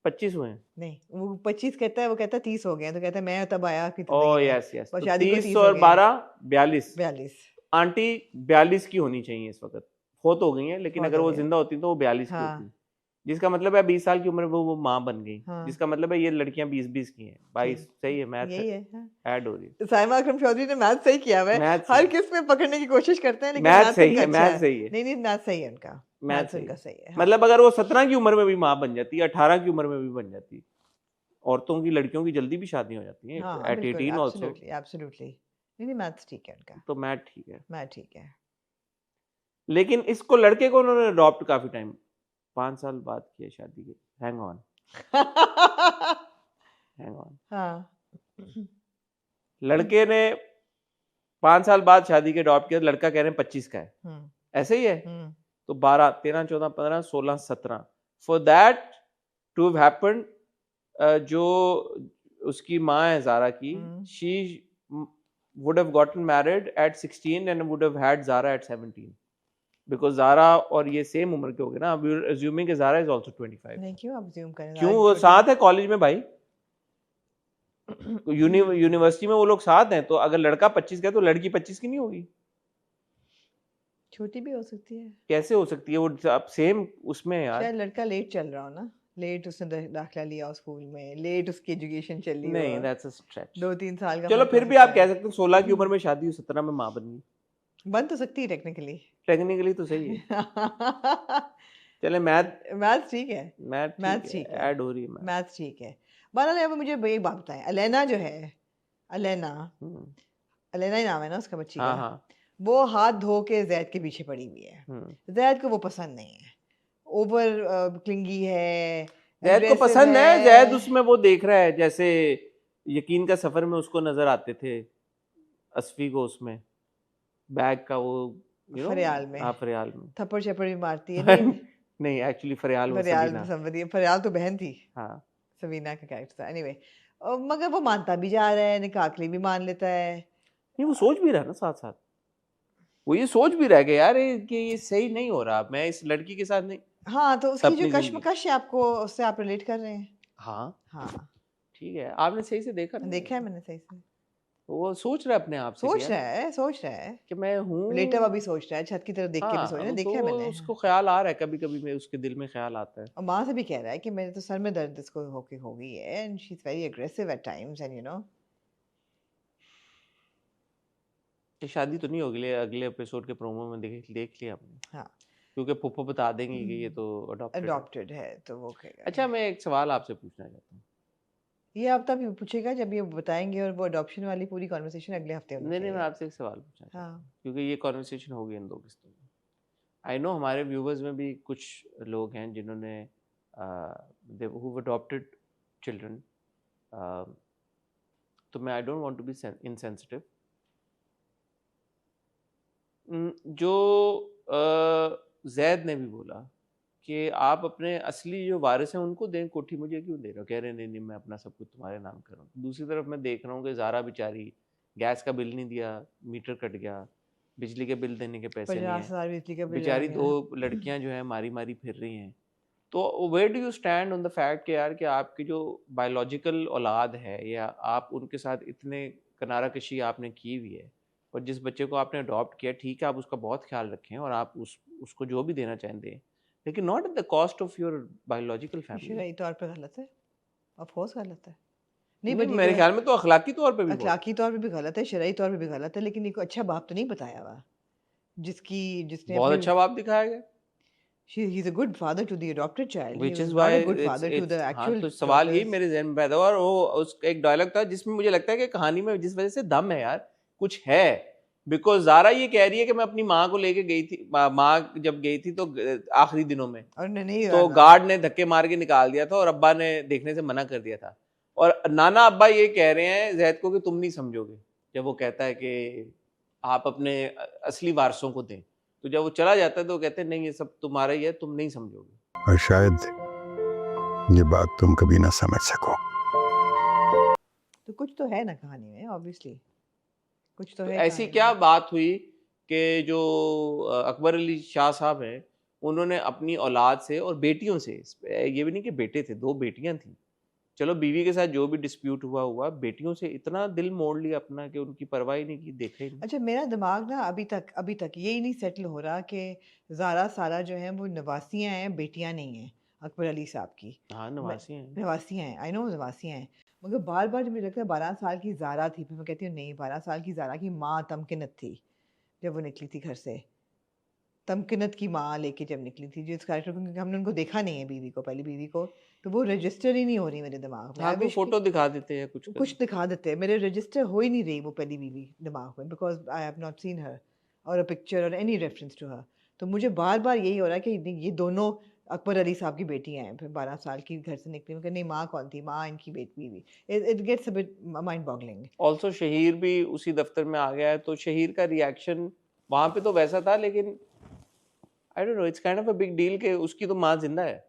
25 हुए हैं। नहीं, वो 25 कहता है, वो कहता है 30 हो गए हैं, तो कहता है मैं तब आया कि ओ जिंदगी में, यस यस, और तो शादी को 30 30 हो और गए हैं। 12 42। 42 आंटी 42 की होनी चाहिए इस वक्त, फोत हो गई है, लेकिन बहुत अगर हो वो गया। जिंदा होती तो वो 42 की हाँ होती। जिसका मतलब है 20 साल की उम्र में वो माँ बन गई। हाँ, जिसका मतलब है ये लड़कियां 20-20 की हैं। 22 ठीक, सही है, मैथ यही है। हाँ। ऐड हो रही है। साइमा अकरम चौधरी ने मैथ सही किया हुआ है। मैथ हर सही, किस में पकड़ने की कोशिश करते हैं, लेकिन मैथ मैथ सही उनका है, अच्छा मैथ है। सही है, नहीं नहीं, मैथ सही है उनका, मैथ मैथ सही उनका है। सही है। हाँ। मतलब अगर वो 17 की उम्र में भी माँ बन जाती, 18 की उम्र में भी बन जाती। औरतों की, लड़कियों की जल्दी भी शादी हो जाती है हाँ एट बिल्कुल, 18 ऑल्सो। Absolutely absolutely. नहीं नहीं, मैथ्स ठीक है उनका, तो मैथ ठीक है। मैथ ठीक है। लेकिन इसको, लड़के को उन्होंने अडॉप्ट काफी टाइम, 5 साल बाद किया शादी के। Hang on, hang on. हाँ। लड़के ने 5 साल बाद शादी के अडॉप्ट किया, लड़का कह रहे हैं 25 का है, हम्म ऐसे ही है। हम्म तो 12 13 14 15 16 17 for that to have happened, जो उसकी माँ है जारा की, she would have gotten married at 16 and would have had Zara at 17, because Zara और ये सेम उम्र के हो गए ना। we are assuming कि Zara is also 25। नहीं, क्यों आप ज्यूम करें? क्यों, वो साथ है कॉलेज में भाई, यूनिवर्सिटी में वो लोग साथ हैं। तो अगर लड़का 25 का है तो लड़की 25 की नहीं होगी? छोटी भी हो सकती है। कैसे हो सकती है? वो अब सेम उसमें है यार। शायद लड़का लेट चल रहा हो ना, लेट उसने दाखिला लिया हो स्कूल में, लेट उसकी एजुकेशन चली हो, नहीं, दैट्स अ स्ट्रेच। 2-3 साल का चलो फर्क फिर हो भी आप सकता कह है। सकते हैं 16 की उम्र में शादी हुई, 17 में माँ बन गई। बन तो सकती है टेक्निकली। टेक्निकली तो सही है। चले मैथ, मैथ्स ठीक है, मैथ मैथ्स ठीक ठीक है, है, ऐड हो रही है मैथ। मैथ्स ठीक है। बहरहाल यहाँ पे मुझे एक बात बताएं, अलेना जो है, अलेना, हम्म, अलेना ही नाम है ना उसका बच्ची हाँ का, हाँ। वो हाथ धो के जैद के पीछे पड़ी हुई है। जैद को वो पसंद नहीं है, ओवर क्लिंगी है, जैद को aggressive पसंद है, है। जैद उसमें वो देख रहा है जैसे यकीन का सफर में उसको नजर आते थे असफी को, उसमें बैग का वो फरियाल में, हाँ फरियाल में। थप्पड़ शप्पड़ भी मारती है। नहीं नहीं एक्चुअली फरियाल वो फरियाल सबीना। समझिए, फरियाल तो बहन थी, हाँ सबीना का कैरेक्टर था। एनीवे, मगर वो मानता भी जा रहा है, निकाह के लिए भी मान लेता है। नहीं, वो सोच भी रहा है ना साथ साथ, वो ये सोच भी रहा है कि यार कि ये सही नहीं हो रहा, मैं इस लड़की के साथ नहीं। हाँ, तो उसकी जो अपनी जिंदगी, कश्मकश है आपको, उससे आप रिलेट कर रहे हैं। हाँ हाँ, ठीक है, आपने सही से देखा ना? देखा है मैंने सही से। वो सोच रहा है अपने आप से कि सोच यार, रहा है, सोच रहा है, कि मैं हूँ। लेटा हुआ भी सोच रहा है, छत की तरफ देख के भी सोच रहा है, हाँ, देखा है तो मैंने। उसको ख्याल आ रहा है, कभी कभी में उसके दिल में ख्याल आता है। और माँ से भी कह रहा है कि मेरे तो सर में दर्द इसको होके हो गई है, and she is very aggressive at times, and you know. ये शादी तो नहीं होगी, अगले एपिसोड के प्रोमो में देख लिया हमने। हाँ, क्योंकि पुप्पो बता देंगे कि ये तो अडॉप्टेड है। अडॉप्टेड है, तो वो कहेगा। अच्छा, मैं एक सवाल आपसे पूछना चाहता हूँ। ये आप तब पूछेगा जब ये बताएंगे, और वो अडॉप्शन वाली पूरी कॉन्वर्सेशन अगले हफ्ते होनी नहीं, मैं चाहिए। आपसे एक सवाल पूछना चाहता हूँ, हाँ, क्योंकि ये कॉन्वर्सेशन होगी इन 2 किस्तों में। आई नो हमारे व्यूवर्स में भी कुछ लोग हैं जिन्होंने हु अडॉप्टेड चिल्ड्रन, तो मैं I don't want to be insensitive. जो जैद ने भी बोला कि आप अपने असली जो वारिस हैं उनको दें कोठी, मुझे क्यों दे रहे हो? कह रहे नहीं नहीं, मैं अपना सब कुछ तुम्हारे नाम कर रहा हूँ। दूसरी तरफ मैं देख रहा हूँ कि ज़ारा बेचारी गैस का बिल नहीं दिया, मीटर कट गया, बिजली के बिल देने के पैसे नहीं 50,000 है, बिजली का बिल आ बेचारी गया। 2 लड़कियां जो है मारी मारी फिर रही हैं। तो where do you stand on the fact कि यार कि आपकी जो बायोलॉजिकल औलाद है या आप उनके साथ इतने किनारा कशी आपने की हुई है, और जिस बच्चे को आपने अडॉप्ट किया, ठीक है आप उसका बहुत ख्याल रखें और आप उसको जो भी देना चाहें दें, लेकिन not at the cost of your biological family. शरई तौर पे गलत है, ऑफ कोर्स गलत है। नहीं नहीं, बट मेरे ख्याल में तो अखलाकी तौर पे भी बहुत अखलाकी तौर पे भी गलत है, शरई तौर पे भी गलत है, लेकिन एक अच्छा बाप तो नहीं बताया हुआ जिसने बहुत अपनी अच्छा बाप दिखाया गया, he's a good father to the adopted child. He which was is not why a good father to the हाँ, actual तो सवाल यही daughters. मेरे जहन में पैदा हुआ, और वो उस एक डायलॉग था जिसमें मुझे लगता है कि कहानी में जिस वजह से दम है यार, कुछ है। बिकॉज ज़ारा ये कह रही है कि मैं अपनी माँ को लेके गई थी, माँ जब गई थी तो आखिरी दिनों में, और नहीं तो गार्ड ने धक्के मार के निकाल दिया था और अब्बा ने देखने से मना कर दिया था, और नाना अब्बा ये कह रहे हैं जैद को कि तुम नहीं समझोगे, जब वो कहता है कि आप अपने असली वारसों को दें, तो जब वो चला जाता है तो वो कहते हैं नहीं ये सब तुम्हारा ही है, तुम नहीं समझोगे। और शायद ये बात तुम कभी ना समझ सको। तो कुछ तो है ना कहानी में, ऑब्वियसली कुछ तो तो है ऐसी कहानी क्या में। बात हुई कि जो अकबर अली शाह साहब हैं, उन्होंने अपनी औलाद से और बेटियों से, ये भी नहीं कि बेटे थे, 2 बेटियां थी, चलो बीवी के साथ जो भी डिस्प्यूट हुआ, बेटियों से इतना दिल मोड़ लिया अपना कि उनकी परवाह ही नहीं की, देखा ही नहीं। अच्छा मेरा दिमाग ना अभी तक यही नहीं सेटल हो रहा कि ज़ारा सारा जो है वो नवासियाँ हैं, बेटियाँ नहीं हैं अकबर अली साहब की। हाँ, नवासी हैं। नवासियाँ हैं, आई नो नवासियाँ हैं, मगर बार बार जब मुझे लगता है 12 साल की ज़ारा थी, फिर मैं कहती हूँ नहीं 12 साल की ज़ारा की माँ तमकिनत थी जब वो निकली थी घर से, तमकिनत की माँ लेके जब निकली थी, जिस कैरेक्टर को, क्योंकि हमने उनको देखा नहीं है बीवी को, पहली बीवी को, तो वो रजिस्टर ही नहीं हो रही मेरे दिमाग में। हाँ, I कोई wish कि फोटो दिखा देते हैं कुछ कुछ दिखा देते हैं, मेरे रजिस्टर हो ही नहीं रही वो पहली बीवी दिमाग में, because I have not seen हर और अ पिक्चर और एनी रेफरेंस टू हर। तो मुझे बार बार यही हो रहा है कि ये दोनों अकबर अली साहब की बेटियां हैं, फिर 12 साल की घर से निकली, मैं नहीं माँ कौन थी, माँ इनकी बेटी बीवी, it gets a bit mind boggling. Also Shaheer भी उसी दफ्तर में आ गया है, तो शहीर का रिएक्शन वहां पे तो वैसा था, लेकिन आई don't no, it's kind of a big deal कि उसकी तो माँ जिंदा है,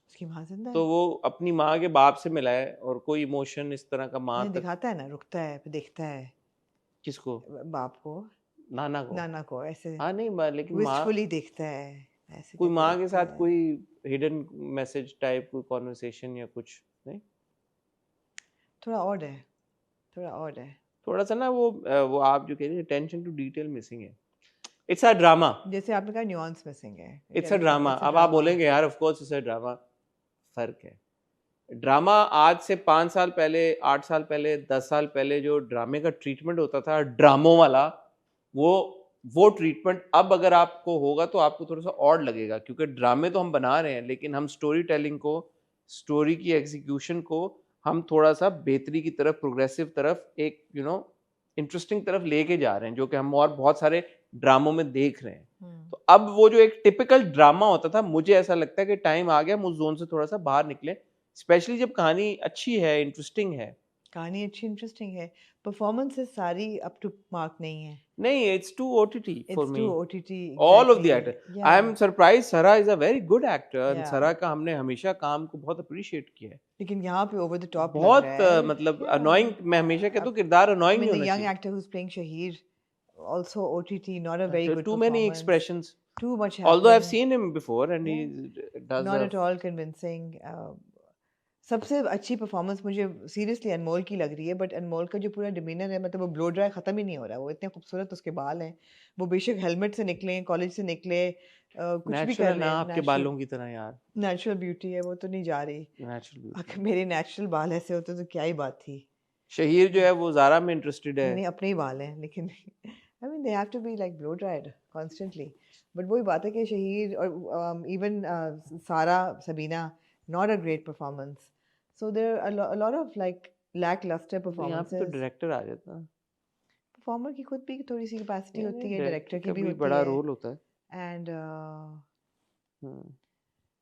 उसकी माँ जिंदा तो है, वो अपनी माँ के बाप से मिला है, और कोई इमोशन इस तरह का माँ नहीं तक। दिखाता है ना, रुकता है फिर देखता है किसको? बाप को, नाना को? नाना को, ऐसे हाँ नहीं, लेकिन माँ, विस्टफुली देखता है, ऐसे कोई करके माँ के देखता साथ है। कोई हिडन मैसेज टाइप कोई कॉन्वर्सेशन या कुछ नहीं? थोड़ा ऑड है, थोड़ा ऑड है, थोड़ा सा ना वो आप जो कह रही है अटेंशन टू डिटेल मिसिंग है, इट्स अ ड्रामा, जैसे आपने कहा न्यूआंस मिसिंग है, इट्स अ ड्रामा। अब आप बोलेंगे यार of course it's a drama, फर्क है। ड्रामा आज से 5 साल पहले, 8 साल पहले, 10 साल पहले जो ड्रामे का ट्रीटमेंट होता था ड्रामों वाला, वो ट्रीटमेंट अब अगर आपको होगा तो आपको थोड़ा सा ऑड लगेगा, क्योंकि ड्रामे तो हम बना रहे हैं, लेकिन हम स्टोरी टेलिंग को, स्टोरी की एग्जीक्यूशन को हम थोड़ा सा बेहतरी की तरफ, प्रोग्रेसिव तरफ, एक इंटरेस्टिंग तरफ लेके जा रहे हैं, जो कि हम और बहुत सारे ड्रामों में देख रहे हैं। तो अब वो जो एक टिपिकल ड्रामा होता था, मुझे ऐसा लगता है कि टाइम आ गया हम उस जोन से थोड़ा सा बाहर निकले, स्पेशली जब कहानी अच्छी है, इंटरेस्टिंग है। कहानी अच्छी इंटरेस्टिंग है, परफॉर्मेंसेस सारी अप टू मार्क नहीं है, नहीं, it's too OTT for it's me. Too OTT, All of the actors. I am surprised. Sara is a very good actor. And Yeah. Sara का हमने हमेशा काम को बहुत अप्रिशिएट किया है। लेकिन यहाँ पे ओवर द टॉप बहुत मतलब annoying, मैं हमेशा कहता हूँ किरदार annoying नहीं होना young चाहिए। actor who's playing Shahir, also OTT, not a very good Too many performance. expressions. Too much Although I've happening. seen him before and he does Not a at all convincing. सबसे अच्छी performance मुझे seriously अनमोल की लग रही है, but अनमोल का जो पूरा डिमीनर है, मतलब वो ब्लो ड्राई ख़त्म ही नहीं हो रहा, वो इतने खूबसूरत उसके बाल हैं, वो बेशक हेलमेट से निकले, कॉलेज से निकले, कुछ भी कर natural रहे ना हैं, आपके बालों की तरह यार, नेचुरल ब्यूटी है, वो तो नहीं जा रही। natural beauty। अगर मेरे नेचुरल बाल ऐसे होते तो क्या ही बात थी। शहीर जो है वो ज़ारा में इंटरेस्टेड है। नहीं अपने ही बाल हैं, लेकिन I mean they have to be like blow dried constantly, but वही बात है कि शहीर और even Sara Sabina not a great performance, so there are a lot of like lackluster यहाँ पे performances. तो डायरेक्टर आ जाता है, परफॉर्मर की खुद भी थोड़ी सी कैपेसिटी होती है, डायरेक्टर की का भी भी होती बड़ा है, रोल होता है। and hmm.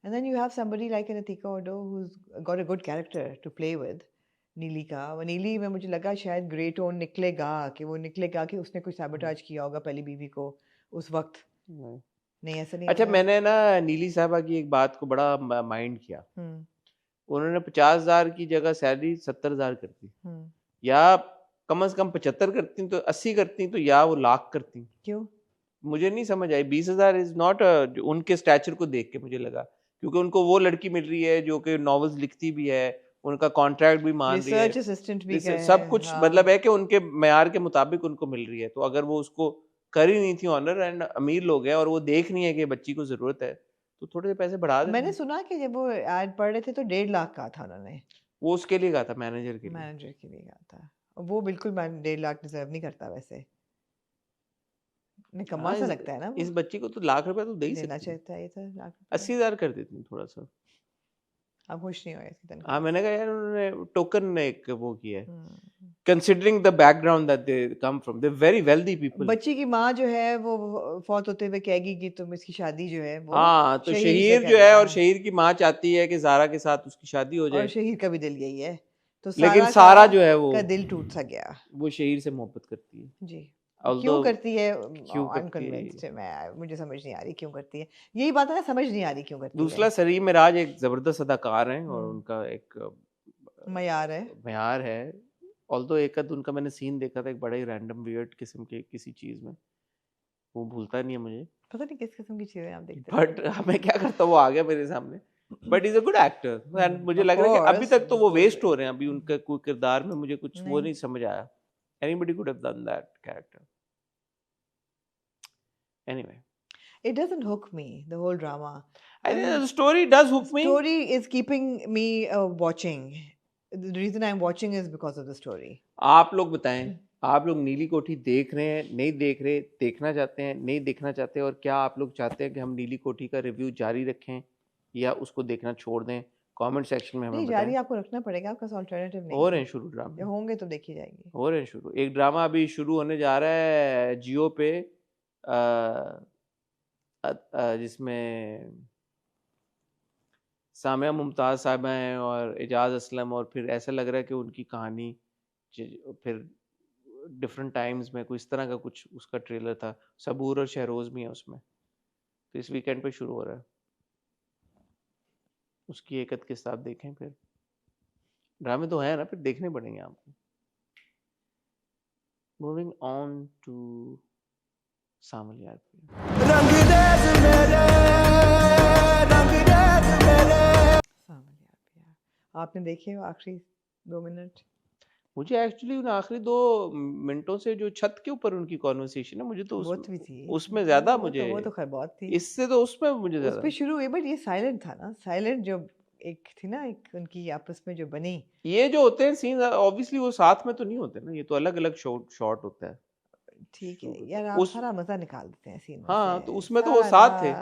and then you have somebody like an Atika Odo who's got a good character to play with. नीली का, वो नीली में मुझे लगा शायद ग्रे टोन निकलेगा, कि वो निकलेगा कि उसने कुछ सैबोटाज किया होगा पहली बीवी को उस वक्त, नहीं ऐसा नहीं अच्छा, लगा। मैंने ना नीली साहबा की एक बात को बड़ा माइंड किया, हम्म उन्होंने 50,000 की जगह सैलरी 70,000 कर दी, हम्म या कम से कम 75 करती तो 80 करती तो या वो लाख करती। क्यों? मुझे नहीं समझ आई। 20,000 इज नॉट उनके स्टैचर को देख के मुझे लगा, क्योंकि उनको वो लड़की मिल रही है जो कि नॉवेल्स लिखती भी है, उनका कॉन्ट्रैक्ट भी मान रही है, रिसर्च असिस्टेंट भी रिसर्च गए सब हैं, कुछ हाँ। मतलब है कि उनके मेयार के मुताबिक उनको मिल रही है। तो अगर वो उसको कर ही नहीं थी ऑनर एंड अमीर लोग हैं और वो देख नहीं है कि बच्ची को जरूरत है, तो थोड़े से पैसे बढ़ा देते मैंने हैं। सुना कि जब वो एड पढ़ रहे थे तो 1.5 लाख कहा था उन्होंने, वो उसके लिए कहा था, मैनेजर के लिए। मैनेजर के लिए कहा था। वो बिल्कुल 1.5 लाख डिजर्व नहीं करता वैसे, निकम्मा हाँ, सा लगता है ना वो। इस बच्ची को तो लाख रुपए तो दे ही देना सकती है। चाहता है ये तो लाख रुपए। 80,000 कर देती हूँ थोड़ा सा। आप खुश नहीं हो इसकी हाँ, तनख्वाह मैंने से? कहा यार उन्होंने टोकन एक वो किया है, हम्म। considering the background that they come from, they're very wealthy people. बच्ची की माँ जो है वो फौत होते हुए कहेगी कि तुम इसकी शादी जो है वो हाँ, तो शहीर से शहीर जो है, करना, और शहीर की माँ चाहती है कि ज़ारा के साथ उसकी शादी हो और जाए, शहीर का भी दिल यही है, तो लेकिन सारा सारा जो है का दिल टूट सा गया वो शहीर से मोहब्बत करती है। जी। Although क्यों करती है? क्यों करती है अनकन्विंस्ड है मैं, मुझे समझ नहीं आ रही क्यों करती है। यही बात है ना, समझ नहीं आ रही क्यों करती दूसरा है। सलीम मिराज एक जबरदस्त अदाकार हैं और हम्म। उनका एक मयार है। म्यार है। ऑल्दो एक आध उनका मैंने सीन देखा था, एक बड़ा ही रैंडम वियर्ड किस्म के किसी चीज में, वो भूलता नहीं है मुझे, पता नहीं किस किस्म की चीजें आप देखते बट मैं क्या करता हूँ, वो आ गया मेरे सामने। But is a good actor and मुझे of लग रहा है कि अभी course, तक तो वो बिल्कुल। वेस्ट हो रहे हैं। अभी उनका कोई किरदार में मुझे कुछ वो नहीं। नहीं समझ आया। Anybody could have done that character. Anyway, It doesn't hook me, the whole drama. I think the story does hook me. Story is keeping me watching. The reason I'm watching is because of the story. आप लोग बताएं, आप लोग नीली कोठी देख रहे हैं, नहीं देख रहे, देखना चाहते हैं, नहीं देखना चाहते, और क्या आप लोग चाहते हैं कि हम नीली कोठी का रिव्यू जारी रखें या उसको देखना छोड़ दें? कमेंट सेक्शन में हमें नहीं, बताएं। जारी आपको रखना पड़ेगा, आपका ऑल्टरनेटिव नहीं हो है। रहे हैं शुरू ड्रामे, जब होंगे तो देखी जाएगी। हो रहे हैं शुरू। एक ड्रामा अभी शुरू होने जा रहा है जियो पे, जिसमें सामिया मुमताज़ साहिबा हैं और एजाज असलम, और फिर ऐसा लग रहा है कि उनकी कहानी फिर डिफरेंट टाइम्स में कोई इस तरह का कुछ उसका ट्रेलर था। सबूर और शहरोज भी है उसमें, तो इस वीकेंड पे शुरू हो रहा है। उसकी एक अद किस्त आप देखें, फिर ड्रामे तो है ना, फिर देखने पड़ेंगे आपको। मूविंग ऑन टू सामल यार, आपने देखे हो आखिरी 2 मिनट? मुझे एक्चुअली उन आखिरी 2 मिनटों से जो छत के ऊपर उनकी कॉन्वर्सेशन है, मुझे तो बहुत भी थी उसमें ज्यादा वो तो खैर बहुत थी, इससे तो उसमें मुझे उस ज्यादा पे शुरू हुई, बट ये साइलेंट था ना, साइलेंट जो एक थी ना, एक उनकी आपस में जो बनी। ये जो होते हैं सीन ऑब्वियसली वो साथ में तो नहीं होते ना, ये तो अलग अलग शॉट होता है। ठीक है यार, आप सारा मजा निकाल देते हैं सीन में हाँ, से, तो उसमें तो वो साथ थे।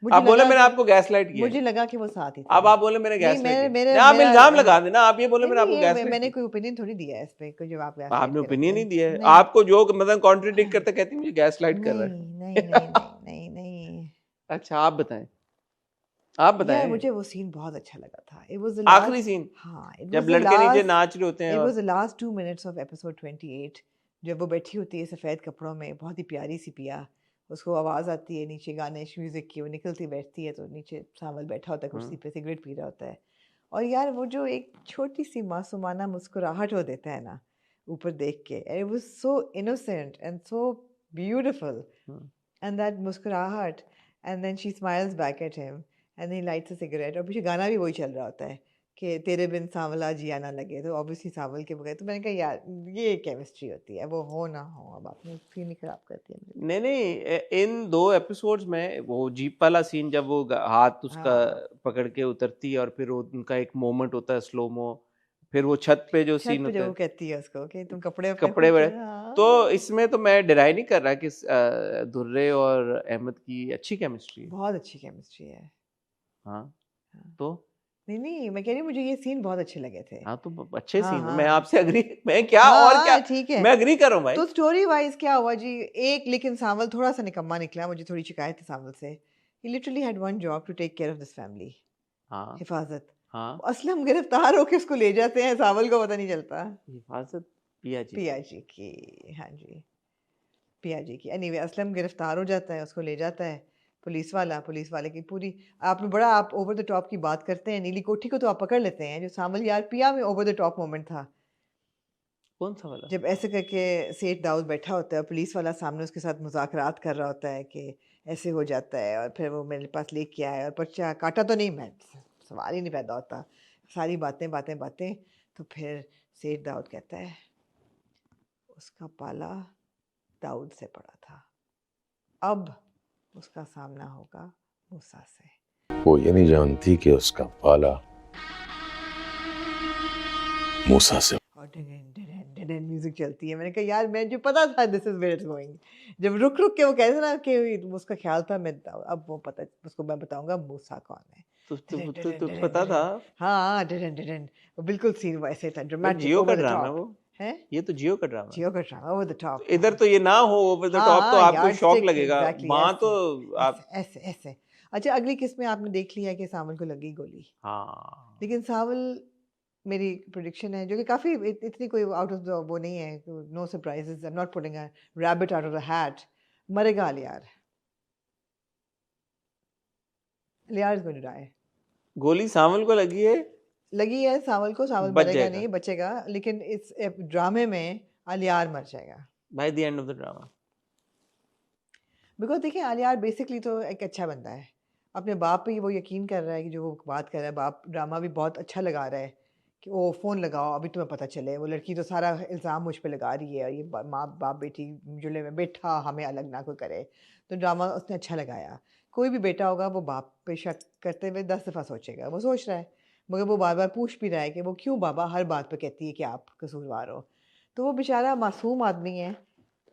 मुझे आप बोले लगा मैंने कि- आपको गैसलाइट किया, मुझे लगा कि वो साथ ही थे। अब आप बोले मैंने नहीं, गैसलाइट मेरे किया, आप मेरा इल्जाम लगा देना, आप ये बोले मैंने आपको नहीं, गैसलाइट मैंने किया। कोई ओपिनियन थोड़ी दिया है इस पे, कोई जवाब आपने ओपिनियन नहीं दिया है, नहीं। आपको जो मतलब कॉन्ट्रडिक्ट करते कहती मुझे गैसलाइट कर रहा है। नहीं नहीं नहीं नहीं नहीं। अच्छा आप बताएं, आप यार बताएं मुझे वो सीन बहुत अच्छा लगा था। It was the आखिरी last- सीन हाँ, it जब was the लड़के नीचे last- नाच रहे होते हैं It और was the last 2 minutes of episode 28, जब वो बैठी होती है सफ़ेद कपड़ों में, बहुत ही प्यारी सी पिया, उसको आवाज़ आती है नीचे गाने म्यूज़िक की, वो निकलती बैठती है तो नीचे सावल बैठा होता है कुर्सी पे, सिगरेट पी रहा होता है, और यार वो जो एक छोटी सी मासूमाना मुस्कुराहट वो देता है ना ऊपर देख के, it was so innocent and so beautiful, and that मुस्कुराहट, and then she smiles back at him and then he lights a cigarette, और पीछे गाना भी वही चल रहा होता है कि तेरे बिन सांवला जिया ना लगे, तो ऑब्वियसली सांवल के बगैर, तो मैंने कहा यार ये केमिस्ट्री होती है, वो हो ना हो, अब आपने सीन ही खराब कर दिया मेरे। नहीं इन 2 एपिसोड्स में वो जीप वाला सीन, जब वो हाथ उसका पकड़ के उतरती है और फिर उनका एक मोमेंट होता है स्लोमो, फिर वो छत पे जो सीन होता है, है, वो कहती है उसको कि तुम कपड़े तो इसमें तो मैं डिनाई नहीं कर रहा कि दुर्रे और अहमद की अच्छी केमिस्ट्री है, बहुत अच्छी केमिस्ट्री है। हाँ तो नहीं मैं कह रही हूँ मुझे ये सीन बहुत अच्छे लगे थे। हाँ तो अच्छे हाँ, सीन, हाँ। मैं आपसे अग्री, मैं क्या और क्या, ठीक है, मैं अग्री कर रहा हूँ भाई। तो स्टोरी वाइज क्या हुआ जी, एक लेकिन सांवल थोड़ा सा निकम्मा निकला, मुझे थोड़ी शिकायत थी सांवल से। He literally had one job to take care of this family, हाँ हिफाजत। हाँ, असलम गिरफ्तार होके उसको ले जाते हैं, सांवल को पता नहीं चलता। हिफाजत पिया जी की, हाँ जी पिया जी की। एनीवे असलम गिरफ्तार हो जाता है, उसको ले जाता है पुलिस वाले की पूरी, आपने बड़ा आप ओवर द टॉप की बात करते हैं, नीली कोठी को तो आप पकड़ लेते हैं, जो सामल यार पिया में ओवर द टॉप मोमेंट था, कौन सा वाला? जब ऐसे करके सेठ दाऊद बैठा होता है, पुलिस वाला सामने उसके साथ मुज़ाकरात कर रहा होता है कि ऐसे हो जाता है, और फिर वो मेरे पास लेके आया और पर्चा काटा तो नहीं, मैं सवाल ही नहीं पैदा होता, सारी बातें बातें बातें। तो फिर सेठ दाऊद कहता है उसका पाला दाऊद से पड़ा था, अब उसका सामना होगा मूसा से। वो ये नहीं जानती कि उसका पाला मूसा से। और म्यूजिक चलती है। मैंने कहा यार मैं जो पता था this is where it's going. जब रुक रुक के वो कहते ना कि उसका ख्याल था, मैं अब वो पता उसको मैं बताऊंगा मूसा कौन है। तो पता था। हाँ वो बिल्कुल सीन वैसे था, ड्रामेटिक, जियो का ड्रामा है वो है। ये तो जियो का ड्रामा जियो का ड्रामा ओवर द टॉप। इधर तो ये ना हो ओवर द टॉप, तो आपको शॉक लगेगा। वहां तो आप ऐसे ऐसे। अच्छा अगली किस्त में आपने देख लिया कि सावल को लगी गोली। हाँ, लेकिन सावल मेरी प्रेडिक्शन है जो कि काफ़ी इतनी कोई आउट ऑफ द वो नहीं है, no surprises, I am not putting a rabbit out of the hat, मरेगा Aliyar. Aliyar is going to die. गोली सावल को लगी है सावल को, सावल बच मरेगा जाएगा। नहीं, बचेगा, लेकिन इस ड्रामे में अलियार मर जाएगा by the end of the drama. Because देखिए अलियार बेसिकली तो एक अच्छा बंदा है, अपने बाप पे वो यकीन कर रहा है कि जो वो बात कर रहा है, बाप ड्रामा भी बहुत अच्छा लगा रहा है कि वो फ़ोन लगाओ अभी तुम्हें पता चले। वो लड़की तो सारा इल्ज़ाम मुझ पे लगा रही है, ये माँ बाप बेटी जुड़े में बैठा, हमें अलग ना कोई करे। तो ड्रामा उसने अच्छा लगाया। कोई भी बेटा होगा वो बाप पे शक करते हुए 10 दफ़ा सोचेगा, वो सोच रहा है, मगर वो बार बार पूछ भी रहा है कि वो क्यों बाबा हर बात पे कहती है कि आप कसूरवार हो। तो वो बेचारा मासूम आदमी है।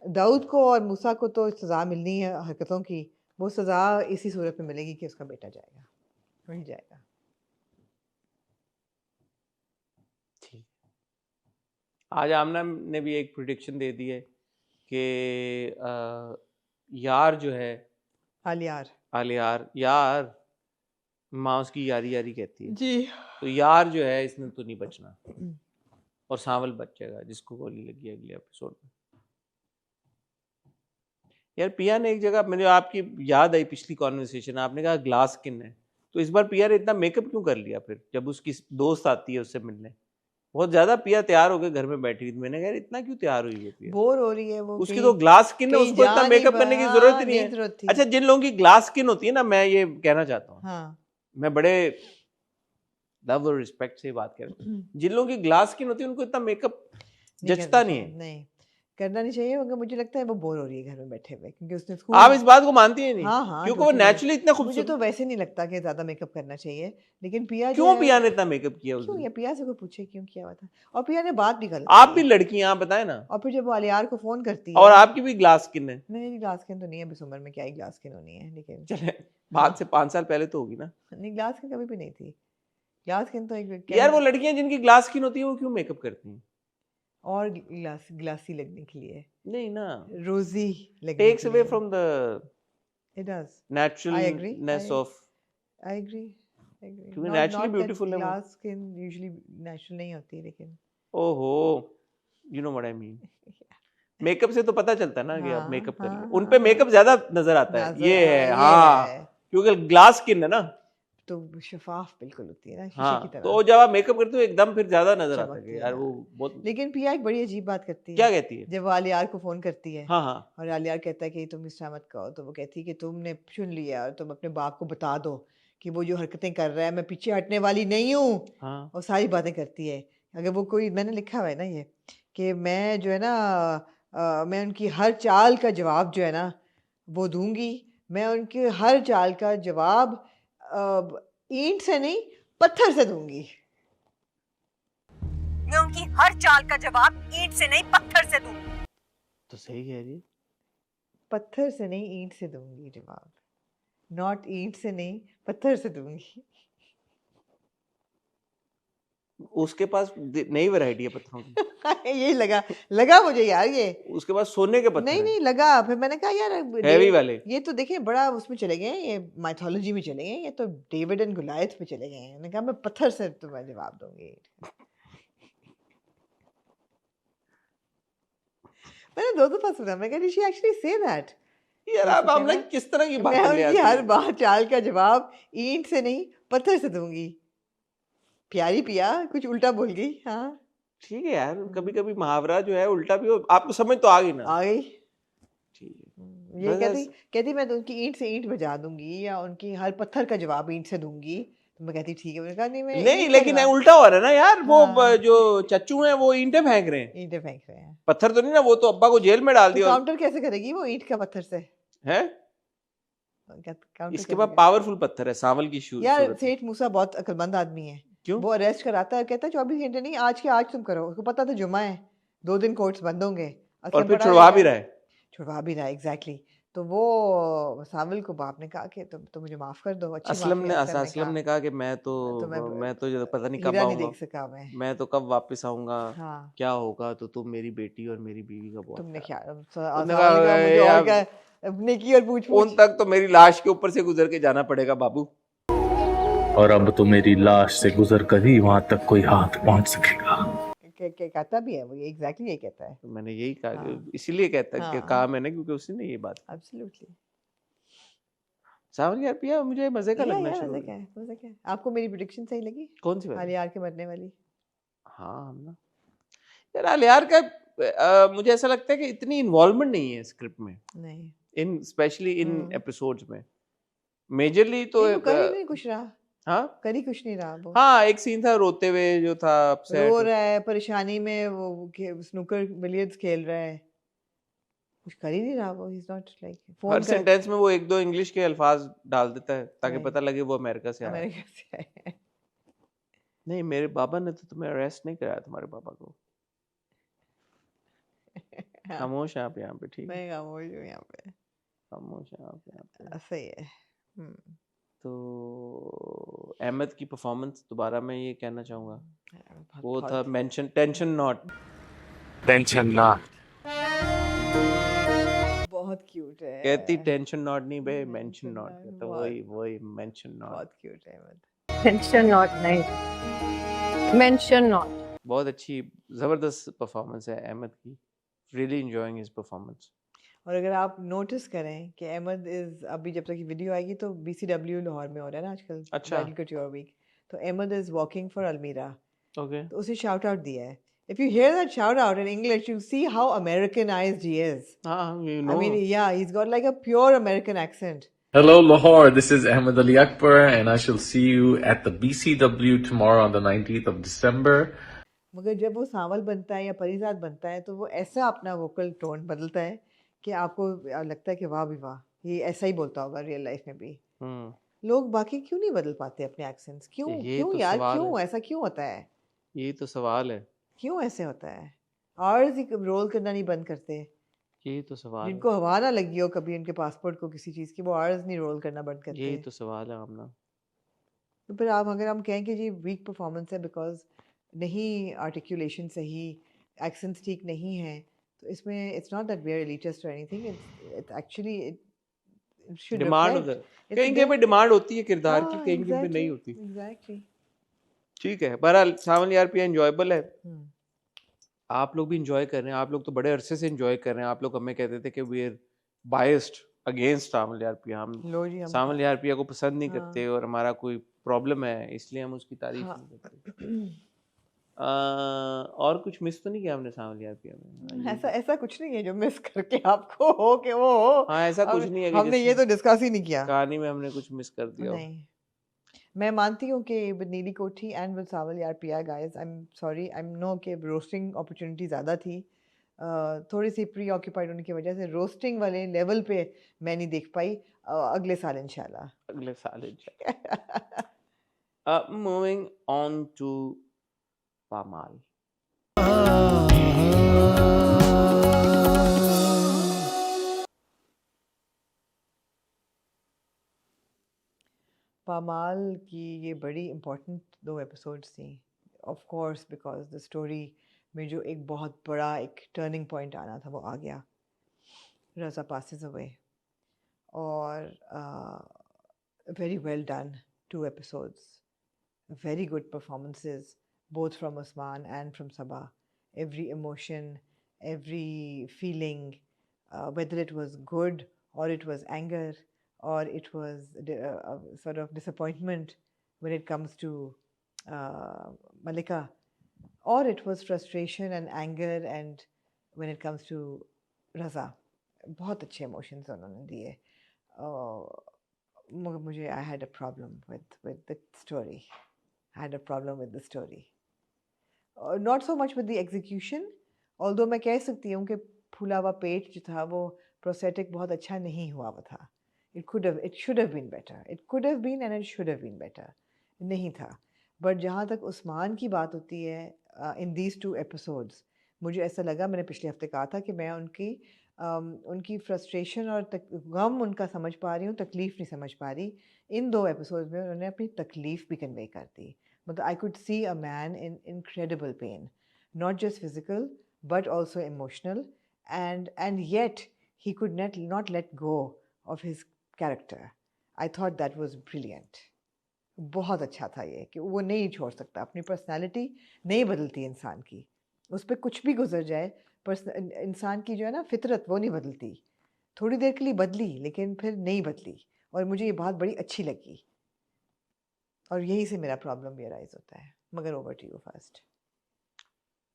दाऊद को और मूसा को तो सज़ा मिलनी है हरकतों की, वो सज़ा इसी सूरत में मिलेगी कि उसका बेटा जाएगा, वही जाएगा। ठीक, आज आमना ने भी एक प्रिडिक्शन दे दी है कि यार जो है आलियार यार, माँ उसकी यारी यारी कहती है जी। तो यार जो है इसने तो नहीं बचना, और सावल बच जाएगा जिसको गोली लगी है अगले एपिसोड में। यार पिया ने एक जगह, मुझे आपकी याद आई पिछली कॉन्वर्सेशन, आपने कहा ग्लास स्किन है, तो इस बार पिया ने इतना मेकअप क्यों कर लिया? फिर जब उसकी दोस्त आती है उससे मिलने, बहुत ज्यादा पिया तैयार होकर घर में बैठी थी। मैंने कहा इतना क्यों तैयार हुई है पिया? बोर हो रही है वो, उसकी तो ग्लास स्किन है, उसको इतना मेकअप करने की जरूरत ही नहीं है। जरूरत थी। अच्छा, जिन लोगों की ग्लास स्किन होती है ना, मैं ये कहना चाहता हूँ, हाँ। मैं बड़े लव और रिस्पेक्ट से बात कर रहा हूँ, जिन लोगों की ग्लास स्किन होती है उनको इतना मेकअप जचता नहीं है। नहीं करना नहीं चाहिए, मगर मुझे लगता है वो बोर हो रही है घर में बैठे हुए, क्योंकि उसने स्कूल। आप इस बात को मानती हैं नहीं? हाँ, क्योंकि वो नेचुरली इतना मुझे खूबसूरत। तो वैसे नहीं लगता कि ज्यादा मेकअप करना चाहिए, लेकिन पिया क्यों पिया ने इतना मेकअप किया उस क्यों? दिन? या पिया से कोई पूछे क्यों किया हुआ था। और पिया ने बात भी गलत आप की भी है। लड़की हैं, आप बताएं ना। और फिर जब वो अलियार को फोन करती है, और आपकी भी ग्लास स्किन है। नहीं ग्लास स्किन तो नहीं है, अभी इस उम्र में क्या ही ग्लास स्किन होनी है, लेकिन चले बात से 5 साल पहले तो होगी ना। नहीं ग्लास स्किन कभी भी नहीं थी। ग्लास स्किन तो एक यार वो लड़कियां जिनकी ग्लास स्किन होती है वो क्यों मेकअप करती हैं? और ग्लासी लगने के लिए नहीं ना, रोजी लगने टेक्स के अवे लिए। From the It does. naturalness of I agree. क्योंकि naturally beautiful है वो। Glass skin usually natural नहीं होती, लेकिन ओहो, you know what I mean. Makeup से तो पता चलता है ना कि आप हाँ, मेकअप कर हाँ, रहे हो। उन पे मेकअप ज्यादा नजर आता है, ये है ये हाँ, है। क्योंकि ग्लास स्किन है ना। तो शफाफ बिल्कुल होती है ना, शीशे हाँ, की तरह। तो जब आप मेकअप करते हो एकदम फिर ज्यादा नजर आता है चमकती कि है, यार वो हाँ। बहुत। लेकिन पिया एक बड़ी अजीब बात करती है। क्या कहती है? जब वो आलियार को फोन करती है, हाँ हाँ और आलियार कहता है कि तुम इस तरह मत कहो, तो वो कहती है कि तुमने चुन लिया और तुम अपने बाप को बता दो कि वो जो हरकतें कर रहा है मैं पीछे हटने वाली नहीं हूँ। हाँ और सारी बातें करती है। अगर वो कोई, मैंने लिखा हुआ है ना ये, कि मैं जो है ना मैं उनकी हर चाल का जवाब जो है ना वो दूंगी। मैं उनकी हर चाल का जवाब ईंट से नहीं पत्थर से दूंगी। मैं उनकी हर चाल का जवाब ईंट से नहीं पत्थर से दूंगी। तो सही कह रही है। पत्थर से नहीं ईंट से दूंगी जवाब, नॉट ईंट से नहीं पत्थर से दूंगी। उसके पास नई वैरायटी है पत्थरों की। यही लगा मुझे यार ये। उसके पास सोने के पत्थर नहीं हैं, नहीं लगा। फिर मैंने कहा यार हैवी वाले। ये तो देखिए बड़ा उसमें चले गए, ये माइथोलॉजी में चले गए, ये तो डेविड एंड गुलायत पे चले गए। मैंने कहा मैं पत्थर से तुम्हें जवाब दूंगी। मैंने 2 दफा सुना, मैं कह शी एक्चुअली से दैट। यार आप हम लोग किस तरह की मैं बातें ले उनकी आते हर हैं? बात चाल का जवाब ईंट से नहीं पत्थर से दूंगी। प्यारी पिया कुछ उल्टा बोल गई। हाँ ठीक है यार, कभी कभी मुहावरा जो है उल्टा भी हो, आपको समझ तो आ गई ना। आ गई। ठीक है। ये बस कहती मैं तो उनकी ईंट से ईंट बजा दूंगी या उनकी हर पत्थर का जवाब ईंट से दूंगी। तो मैं कहती ठीक है, मैंने कहा नहीं मैं नहीं, ईंट का लेकिन जवाब उल्टा हो रहा है ना यार, वो हाँ। जो चच्चू हैं वो ईंटें फेंक रहे हैं, ईंटें फेंक रहे हैं। पत्थर तो नहीं ना, वो तो अब्बा को जेल में डाल तो दिया काउंटर कैसे करेगी वो ईंट का पत्थर से? है। काउंटर इसके कैसे पास करेगी? पावरफुल पत्थर है, सांवल की यार सूरत में। सेठ मूसा बहुत अक्लमंद आदमी है। क्यों? वो अरेस्ट कराता है, कहता है 24 घंटे नहीं, आज के आज तुम करो। उसको पता था जुमा है, 2 दिन कोर्ट्स बंद होंगे। और असलम फिर पढ़ा छुड़वा देगा। भी रहा है। छुड़वा भी रहा है, एग्जैक्टली। तो वो साविल को बाप ने कहा कि तुम तो मुझे माफ कर दो। अच्छी असलम माफी ने असलम ने असलम कहा ने कहा कि मैं तो जो पता नहीं कब हीरा नहीं आऊंगा, देख सका मैं तो कब वापस आऊंगा, हाँ क्या होगा, तो तुम मेरी बेटी और मेरी बीवी का बहुत तुमने ख्याल। क्या उसने साविल ने कहा मुझे और कहा क्या नेकी और पूछ उन पूछ तक तो मेरी लाश के ऊपर से गुजर के जाना पड़ेगा बाबू। और अब तो मेरी लाश से गुजर कर ही वहां तक कोई हाथ पहुंच सकेगा। कहता भी है वो, ये एग्जैक्टली यही कहता है। तो मैंने यही कहा हाँ कि इसीलिए कहता कि हाँ कहा मैंने, क्योंकि उसने ये बात की। एब्सोल्युटली। सावन यार पिया मुझे मजे का लगना शुरू मजा हो क्या गया। है, मजा क्या है? आपको मेरी प्रिडिक्शन सही लगी? कौन सी बात? आलियार के मरने वाली। हाँ हम ना यार, अलियार का मुझे ऐसा लगता है कि इतनी इन्वॉल्वमेंट नहीं है स्क्रिप्ट में, नहीं इन स्पेशली इन हम्म। एपिसोड्स में। मेजरली तो नहीं, वो कर ही नहीं कुछ रहा, हाँ कर ही कुछ नहीं रहा वो। हाँ, एक सीन था रोते हुए जो था, रो अपसेट। रहा है परेशानी में, वो स्नूकर बिलियर्ड्स खेल रहा है, कुछ कर ही नहीं रहा वो। He is not like her phone कर सेंटेंस में वो एक दो इंग्लिश के अल्फाज डाल देता है ताकि नहीं, पता लगे वो अमेरिका से आया है। अमेरिका से आया है। नहीं, मेरे बाबा ने तो तुम्हें अरेस्ट नहीं कराया, तुम्हारे पापा को। हाँ, खामोश है आप यहाँ पे, ठीक है, मैं खामोश हूँ यहाँ पे। खामोश है आप यहाँ पे। सही है। तो अहमद की परफॉर्मेंस दोबारा मैं ये कहना चाहूँगा, वो बहुत था मेंशन टेंशन नॉट। टेंशन ना। बहुत क्यूट है। कहती टेंशन नॉट नहीं बे, Mention मेंशन नॉट not, कहता, बहुत- वही वही मेंशन नॉट। बहुत क्यूट है अहमद। मेंशन नॉट नहीं, मेंशन नॉट। बहुत अच्छी जबरदस्त परफॉर्मेंस है अहमद की, रियली एंजॉयिंग हिज परफॉर्मेंस। और अगर आप नोटिस करें कि अहमद इज, अभी जब तक ये वीडियो आएगी तो BCW लाहौर में हो रहा है ना आजकल, अच्छा। Bridal couture week. तो अहमद इज वॉकिंग फॉर अलमीरा, ओके, तो उसे शाउट आउट दिया है। If you hear that shout out in English, you see how Americanized he is. हाँ you I know, mean, yeah, he's got like a pure American accent. Hello Lahore, this is Ahmed Ali Akbar and I shall see you at the BCW tomorrow on the 19th of December. मगर जब वो सांवल बनता है या परिजात बनता है तो वो ऐसा अपना वोकल टोन बदलता है कि आपको लगता है कि वाह भी वाह, ये ऐसा ही बोलता होगा रियल लाइफ में भी। लोग बाकी क्यों नहीं बदल पाते अपने एक्सेंट्स? क्यों ये क्यों तो यार, सवाल क्यों है। ऐसा क्यों होता है? यही तो सवाल है, क्यों ऐसे होता है? आर्स ही रोल करना नहीं बंद करते। यही तो सवाल है, जिनको हवा ना लगी हो कभी उनके पासपोर्ट को किसी चीज़ की, वो आर्स नहीं रोल करना बंद यही करते। तो सवाल है आमना। तो फिर आप अगर हम कहें कि जी वीक परफॉर्मेंस है बिकॉज नहीं आर्टिकुलेशन सही, एक्सेंट्स ठीक नहीं है, तो इसमें it's not that we are elitist और anything, it's actually it should demand reflect. कहीं कहीं पे डिमांड होती है किरदार की, कहीं कहीं पे नहीं होती। एग्जैक्टली। ठीक है, बहरहाल सावन यार पिया एंजॉयबल है, आप लोग भी इंजॉय कर रहे हैं, आप लोग तो बड़े अरसे से इंजॉय कर रहे हैं। आप लोग हमें कहते थे कि वी आर बायस्ड अगेंस्ट सावन यार पिया, हम लो जी, हम सावन यार पिया को पसंद नहीं हाँ। करते और हमारा कोई प्रॉब्लम है इसलिए हम उसकी तारीफ हाँ। नहीं करते। और कुछ मिस तो नहीं किया हमने सावन यार पिया में? ऐसा ऐसा कुछ नहीं है जो मिस करके आपको हो कि वो हो। हाँ, ऐसा कुछ नहीं है कि हमने ये तो डिस्कस ही नहीं किया। कहानी में हमने कुछ मिस कर दिया हो। नहीं, मैं मानती हूँ कि विद नीली कोठी एंड विद सावल यार पिया guys, I am sorry, I am no कि रोस्टिंग अपॉर्चुनिटी ज़्यादा थी, थोड़ी सी प्री ऑक्यूपाइड होने की वजह से रोस्टिंग वाले लेवल पे मैं नहीं देख पाई। अगले साल इंशाल्लाह। अगले साल इंशाल्लाह। Moving on to Pamaal. Pamaal की ये बड़ी इम्पोर्टेंट 2 एपिसोड्स थी, of course because the story में जो एक बहुत बड़ा एक टर्निंग पॉइंट आना था वो आ गया। रज़ा passes away और very well done 2 episodes, very good performances both from Usman and from Sabah. Every emotion, every feeling, whether it was good or it was anger or it was sort of disappointment when it comes to Malika, or it was frustration and anger, and when it comes to Raza, बहुत अच्छे emotions उन्होंने दिए. मगर मुझे I had a problem with the story. I had a problem with the story. Not so much with the execution, although मैं कह सकती हूँ कि फूला हुआ पेट जो था वो prosthetic बहुत अच्छा नहीं हुआ हुआ था. It should have been better. It could have been and it should have been better. नहीं था. But जहाँ तक उस्मान की बात होती है in these 2 episodes, मुझे ऐसा लगा, मैंने पिछले हफ्ते कहा था कि मैं उनकी फ्रस्ट्रेशन और गम उनका समझ पा रही हूँ, तकलीफ़ नहीं समझ पा रही. इन 2 एपिसोड्स में उन्होंने अपनी तकलीफ़ भी कन्वे कर दी. मतलब I could see a man in incredible pain, not just physical but also emotional, and yet he could not let go of his character. I thought that was brilliant. बहुत अच्छा था ये कि वो नहीं छोड़ सकता, अपनी पर्सनालिटी नहीं बदलती इंसान की, उस पर कुछ भी गुजर जाए इंसान की जो है ना फितरत वो नहीं बदलती. थोड़ी देर के लिए बदली लेकिन फिर नहीं बदली, और मुझे ये बात बड़ी अच्छी लगी, और यही से मेरा प्रॉब्लम भी अराइज होता है. मगर ओवर टू यू फर्स्ट.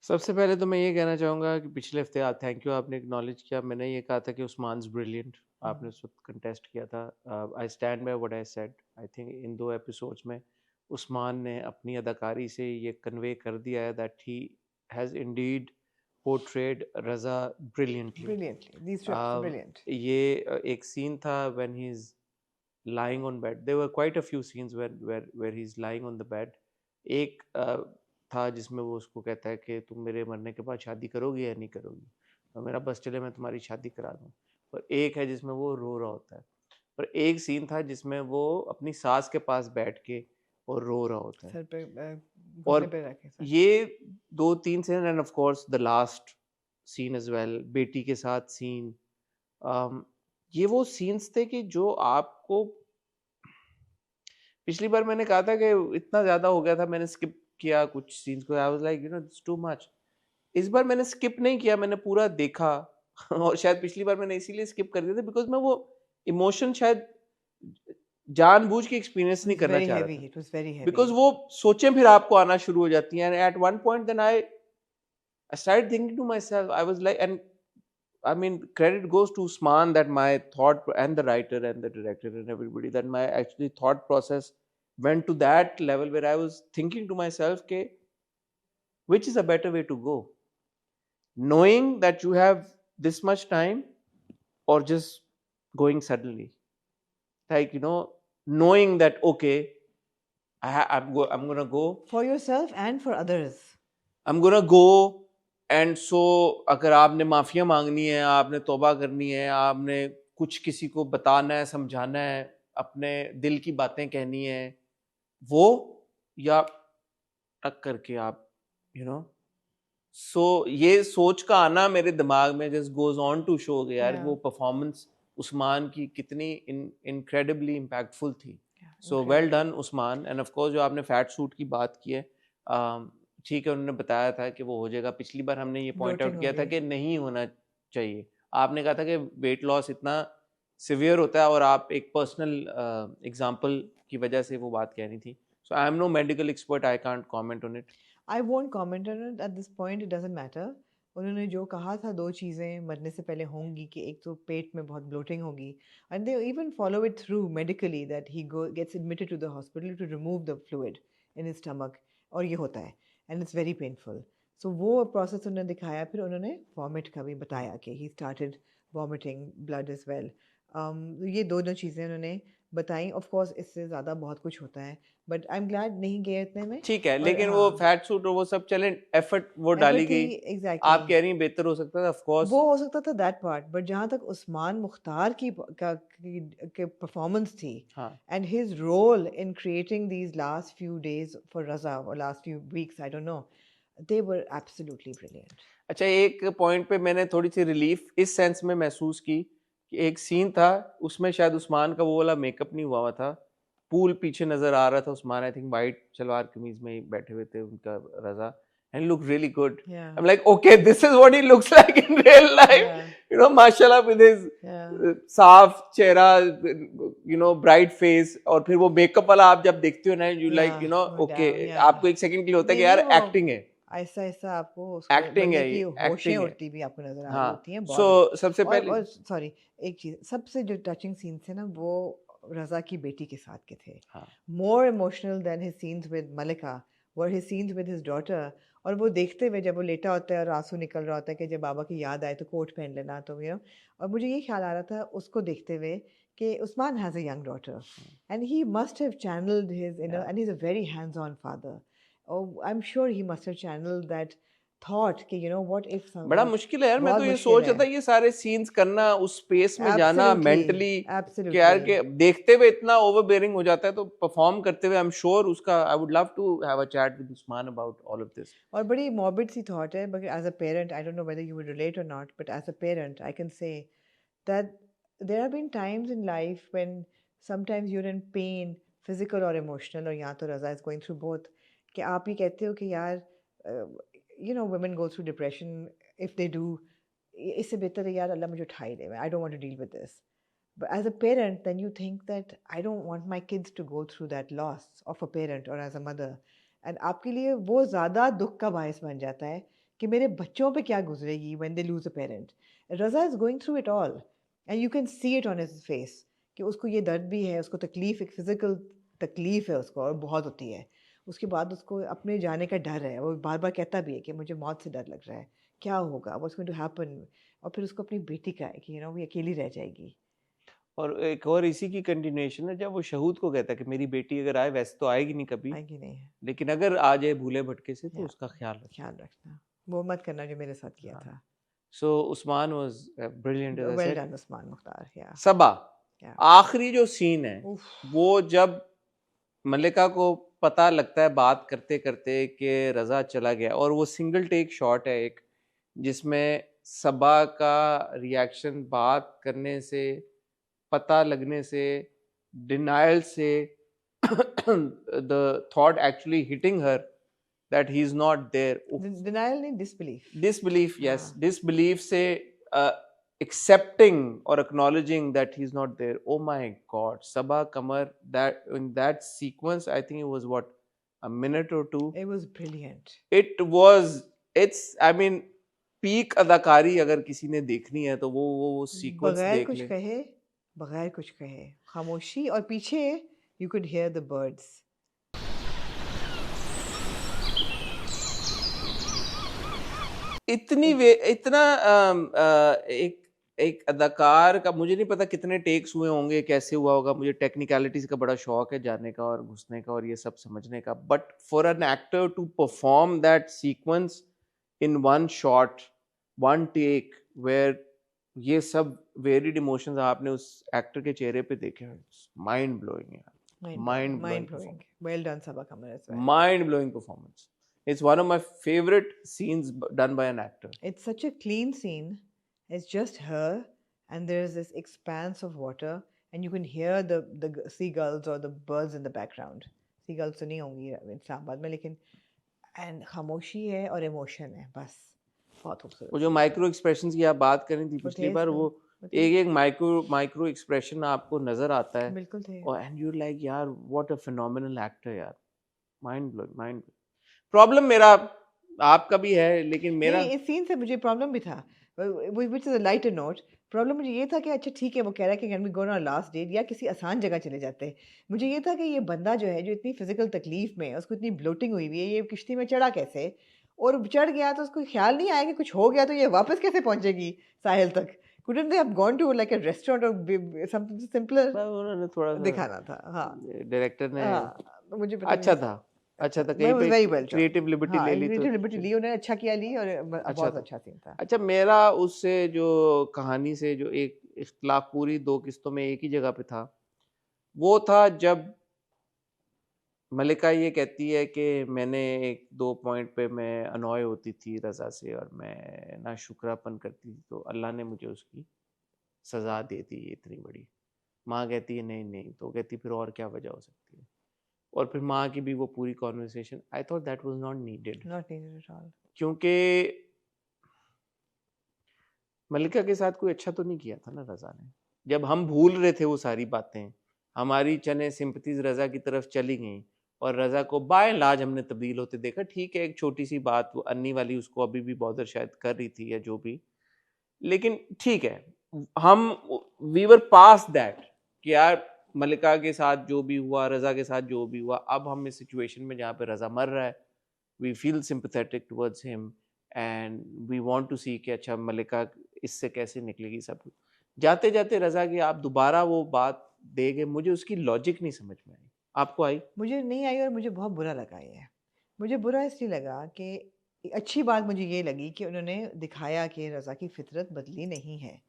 सबसे पहले तो मैं ये कहना चाहूँगा कि पिछले हफ्ते आप थैंक यू, आपने एक्नॉलेज किया. मैंने ये कहा था कि उस्मान's ब्रिलियंट, आपने उस वक्त कंटेस्ट किया था. I stand by what I said. I think in 2 episodes में उस्मान ने अपनी अदाकारी से ये कन्वे कर दिया है that he has Indeed portrayed Raza brilliantly. These two are brilliant. ये एक सीन था when he's lying on bed. There were quite a few scenes where he's lying on the bed. एक था जिसमें वो उसको कहता है कि तुम मेरे मरने के बाद शादी करोगी या नहीं करोगी, और मेरा बस चले मैं तुम्हारी शादी करा दूँ. और एक है जिसमें वो रो रहा होता है. और एक सीन था जिसमें वो अपनी सास के पास बैठ के और रो रहा होता है. सर पे और पे रखे सर. ये 2-3 scene, and of course the last scene as well, बेटी के साथ सीन. ये वो सीन्स थे कि जो आपको, पिछली बार मैंने कहा था कि इतना ज्यादा हो गया था, मैंने स्किप किया कुछ सीन्स को. I was like you know it's too much. इस बार मैंने स्किप नहीं किया, मैंने पूरा देखा. और शायद पिछली बार मैंने इसीलिए स्किप कर दिया था बिकॉज मैं वो इमोशन शायद जानबूझ के एक्सपीरियंस नहीं करना चाह रहा था, बिकॉज वो सोचें फिर आपको आना शुरू हो जाती हैं. At one point then I started thinking to myself, I was like, and I mean credit goes to Usman that my thought, and the writer and the director and everybody, that my actually thought process went to that level where I was thinking to myself, okay, which is a better way to go, knowing that you have this much time or just going suddenly, like, you know, knowing that okay, I'm gonna go for yourself and for others. I'm gonna go. And so अगर आपने mafia मांगनी है, आपने तौबा करनी है, आपने कुछ किसी को बताना है, समझाना है, अपने दिल की बातें कहनी है, वो या टक करके आप यू नो. सो ये सोच का आना मेरे दिमाग में just goes on to show कि यार वो परफॉर्मेंस उस्मान की कितनी इनक्रेडिबली इम्पैक्टफुल थी. So well done Usman. And of course जो आपने फैट सूट की बात की है, ठीक है, उन्होंने बताया था कि वो हो जाएगा. पिछली बार हमने ये पॉइंट आउट किया था कि नहीं होना चाहिए. आपने कहा था कि वेट लॉस इतना सिवियर होता है और आप एक पर्सनल एग्जांपल की वजह से वो बात कहनी थी. So I am no medical expert, I can't comment on it. I won't comment on it at this point, it doesn't matter. उन्होंने जो कहा था 2 चीज़ें मरने से पहले होंगी कि एक तो पेट में बहुत ब्लोटिंग होगी, and they even follow it through medically that he gets admitted to the hospital to remove the fluid in his stomach, और ये होता है and it's very painful. So वो process उन्होंने दिखाया. फिर उन्होंने vomit का भी बताया कि he started vomiting blood as well. ये दोनों चीज़ें उन्होंने बताई. Of course इससे ज़्यादा बहुत कुछ होता है, but I'm glad नहीं गए इतने में. ठीक है, लेकिन वो फैट सूट और वो सब चले, एफर्ट वो डाली गई. Exactly. आप कह रही हैं बेहतर हो सकता था, of course वो हो सकता था that part, but जहाँ तक उस्मान मुख्तार की performance थी, and his role in creating these last few days for Raza or last few weeks, I don't know, they were absolutely brilliant. अच्छा, एक पॉइंट पे मैंने थोड़ी सी रिलीफ इस सेंस में महसूस की कि एक सीन था उसमें शायद उस्मान का वो वाला मेकअप नहीं हुआ था, पूल पीछे नजर आ रहा था. Usman I think white salwar kameez में ही बैठे हुए थे, उनका रजा, and look really good. I'm like, okay, this is what he looks like in real life. You know, mashallah, with his साफ चेहरा, you know, bright face. और फिर वो मेकअप वाला आप जब देखते हो ना, you like, you know, okay, आपको एक सेकंड के लिए होता है कि यार एक्टिंग है. ऐसा ऐसा आपको उसको एक्टिंग बंदे है की ये, होशें एक्टिंग है। उड़ती भी आपको नजर आ रही हाँ, होती हैं सो बहुत। सबसे पहले और सॉरी, एक चीज सबसे जो टचिंग सीन थे ना वो रजा की बेटी के साथ के थे। हाँ more emotional than his scenes with Mallika were his scenes with his daughter. और वो देखते हुए जब वो लेटा होता है और आंसू निकल रहा होता है कि जब बाबा की याद आए तो कोट पहन लेना, तो और मुझे ये ख्याल आ रहा था उसको देखते हुए कि Usman has a young daughter and he must have channelled his Yeah. And he is a very hands on father. I am sure he must have channelled that thought कि व्हाट इफ बड़ा मुश्किल है यार, मैं बहुत तो ये मुश्किल सोच रहा था है। ये सारे सीन्स करना, उस स्पेस में जाना मेंटली, कि यार एब्सोल्युटली के देखते हुए इतना ओवरबेयरिंग हो जाता है, तो परफॉर्म करते हुए आई एम श्योर उसका, I would love to have a chat with Usman about all of this. और बड़ी मॉर्बिड सी थॉट है, but as a parent I don't know whether you would relate और not, but as a parent I can say that there have been times in life when sometimes you're in pain, physical or emotional, और यहाँ तो रज़ा is going through both, कि आप ये कहते हो कि यार women go through depression if they do, इससे बेहतर है यार अल्लाह मुझे उठा ही दे, I don't want to deal with this. But as a parent, then you think that I don't want my kids to go through that loss of a parent or as a mother. And आपके लिए वो ज़्यादा दुख का बायस बन जाता है कि मेरे बच्चों पे क्या गुजरेगी when they lose a parent. Raza is going through it all. And you can see it on his face कि उसको ये दर्द भी है, उसको तकलीफ, एक फिजिकल तकलीफ है उसको और बहुत होती है। उसके बाद उसको अपने जाने का डर है, वो बार बार कहता भी है कि मुझे मौत से डर लग रहा है, क्या होगा, व्हाट्स गोइंग टू हैपन। और फिर उसको अपनी बेटी का है कि वो अकेली रह जाएगी। और एक और इसी की कंटिन्यूएशन है, जब वो शहूद को कहता है कि मेरी बेटी अगर आए, वैसे तो आएगी नहीं कभी, आएगी नहीं है, लेकिन अगर आ जाए भूले भटके से तो या, उसका ख्याल रखना, वो मत करना जो मेरे साथ किया हाँ। था। So Usman was brilliant as I well said. Done Usman Mukhtar. या सबा, या आखिरी जो सीन है उफ, वो जब मल्लिका को पता लगता है बात करते करते कि रजा चला गया, और वो सिंगल टेक शॉट है एक, जिसमें सबा का रिएक्शन बात करने से, पता लगने से, डिनायल से, the thought actually hitting her that he is not there. Denial नहीं, डिसबिलीफ। Disbelief, yes, हाँ। disbelief से accepting or acknowledging that he's not there. Oh my God, Sabah Kamar, that in that sequence, I think it was what, a minute or two. It was brilliant. It's, I mean, peak अदाकारी अगर किसी ने देखनी है तो वो sequence बगैर देख कुछ ले। कहे, बगैर कुछ कहे, खामोशी, और पीछे you could hear the birds. इतना एक अदाकार का मुझे नहीं पता कितने टेक्स हुए होंगे, कैसे हुआ होगा, मुझे टेक्निकलिटीज का बड़ा शौक है जानने का और घुसने का और ये सब समझने का, but for an actor to perform that sequence in one shot, one take, where ये सब वेरिड इमोशंस आपने उस एक्टर के चेहरे पे देखे, माइंड ब्लोइंग यार, mind blowing. Well done, Sabah Kamar as well. Mind blowing performance. It's one of my favorite scenes done by an actor. It's such a clean scene. It's just her, and there's this expanse of water, and you can hear the seagulls or the birds in the background. Seagulls तो नहीं होंगी इस्लामाबाद में, लेकिन and खामोशी है और emotion है, बस बहुत खूबसूरत। वो जो माइक्रो एक्सप्रेशंस की आप बात करें थी पिछली बार, वो एक माइक्रो एक्सप्रेशन आपको नजर आता है, बिल्कुल थे। और एंड यू लाइक यार व्हाट अ फिनोमिनल एक्टर यार, माइंड ब्लोइंग। प्रॉब्लम मेरा आपका भी है, लेकिन मेरा नहीं, इस सीन से मुझे प्रॉब्लम भी था, which is a lighter note. Problem मुझे ये था कि अच्छा ठीक है, वो कह रहा है कि can we go on last date, या किसी आसान जगह चले जाते। मुझे ये था कि ये बंदा जो है, जो इतनी फिजिकल तकलीफ में है, उसको इतनी ब्लोटिंग हुई हुई है, ये किश्ती में चढ़ा कैसे, और चढ़ गया तो उसको ख्याल नहीं आया कि कुछ हो गया तो ये वापस कैसे पहुंचेगी साहिल तक। couldn't they have gone to like a restaurant or something simpler? उन्होंने थोड़ा सा दिखाना था। हाँ, डायरेक्टर ने तो मुझे पता अच्छा नहीं। था, अच्छा था, It कहीं was पे very well done. Creative liberty हाँ, ले ली creative तो liberty ली उन्होंने, अच्छा किया ली, और बहुत था। अच्छा सीन था। अच्छा, मेरा उससे जो कहानी से जो एक इख्तिलाफ पूरी 2 किस्तों में एक ही जगह पे था, वो था जब मलिका ये कहती है कि मैंने 1-2 पॉइंट पे मैं अनॉय होती थी रज़ा से और मैं नाशुक्रापन करती थी, तो अल्लाह ने मुझे उसकी सज़ा दे दी इतनी बड़ी। माँ कहती है नहीं, तो कहती फिर और क्या वजह हो सकती है, और फिर माँ की भी वो पूरी conversation, I thought that was not needed, Not needed at all. क्योंकि मलिका के साथ कोई अच्छा तो नहीं किया था ना रज़ा ने। जब हम भूल रहे थे वो सारी बातें, हमारी चने सिंपथीज रज़ा की तरफ चली गई, और रज़ा को बाय एंड लार्ज हमने तब्दील होते देखा। ठीक है, एक छोटी सी बात वो अन्नी वाली उसको अभी भी बॉदर शायद कर रही थी या जो भी, लेकिन ठीक है, हम वी वर पास दैट कि यार मलिका के साथ जो भी हुआ, रज़ा के साथ जो भी हुआ, अब हम इस सिचुएशन में जहाँ पे रज़ा मर रहा है, we feel sympathetic towards him and we want to see कि अच्छा मलिका इससे कैसे निकलेगी सब कुछ। जाते जाते रज़ा की आप दोबारा वो बात दे गए, मुझे उसकी लॉजिक नहीं समझ में आई। आपको आई? मुझे नहीं आई और मुझे बहुत बुरा लगा ये। मुझे बुरा इसलिए लगा कि अच्छी बात मुझे ये लगी कि उन्होंने दिखाया कि रज़ा की फितरत बदली नहीं है।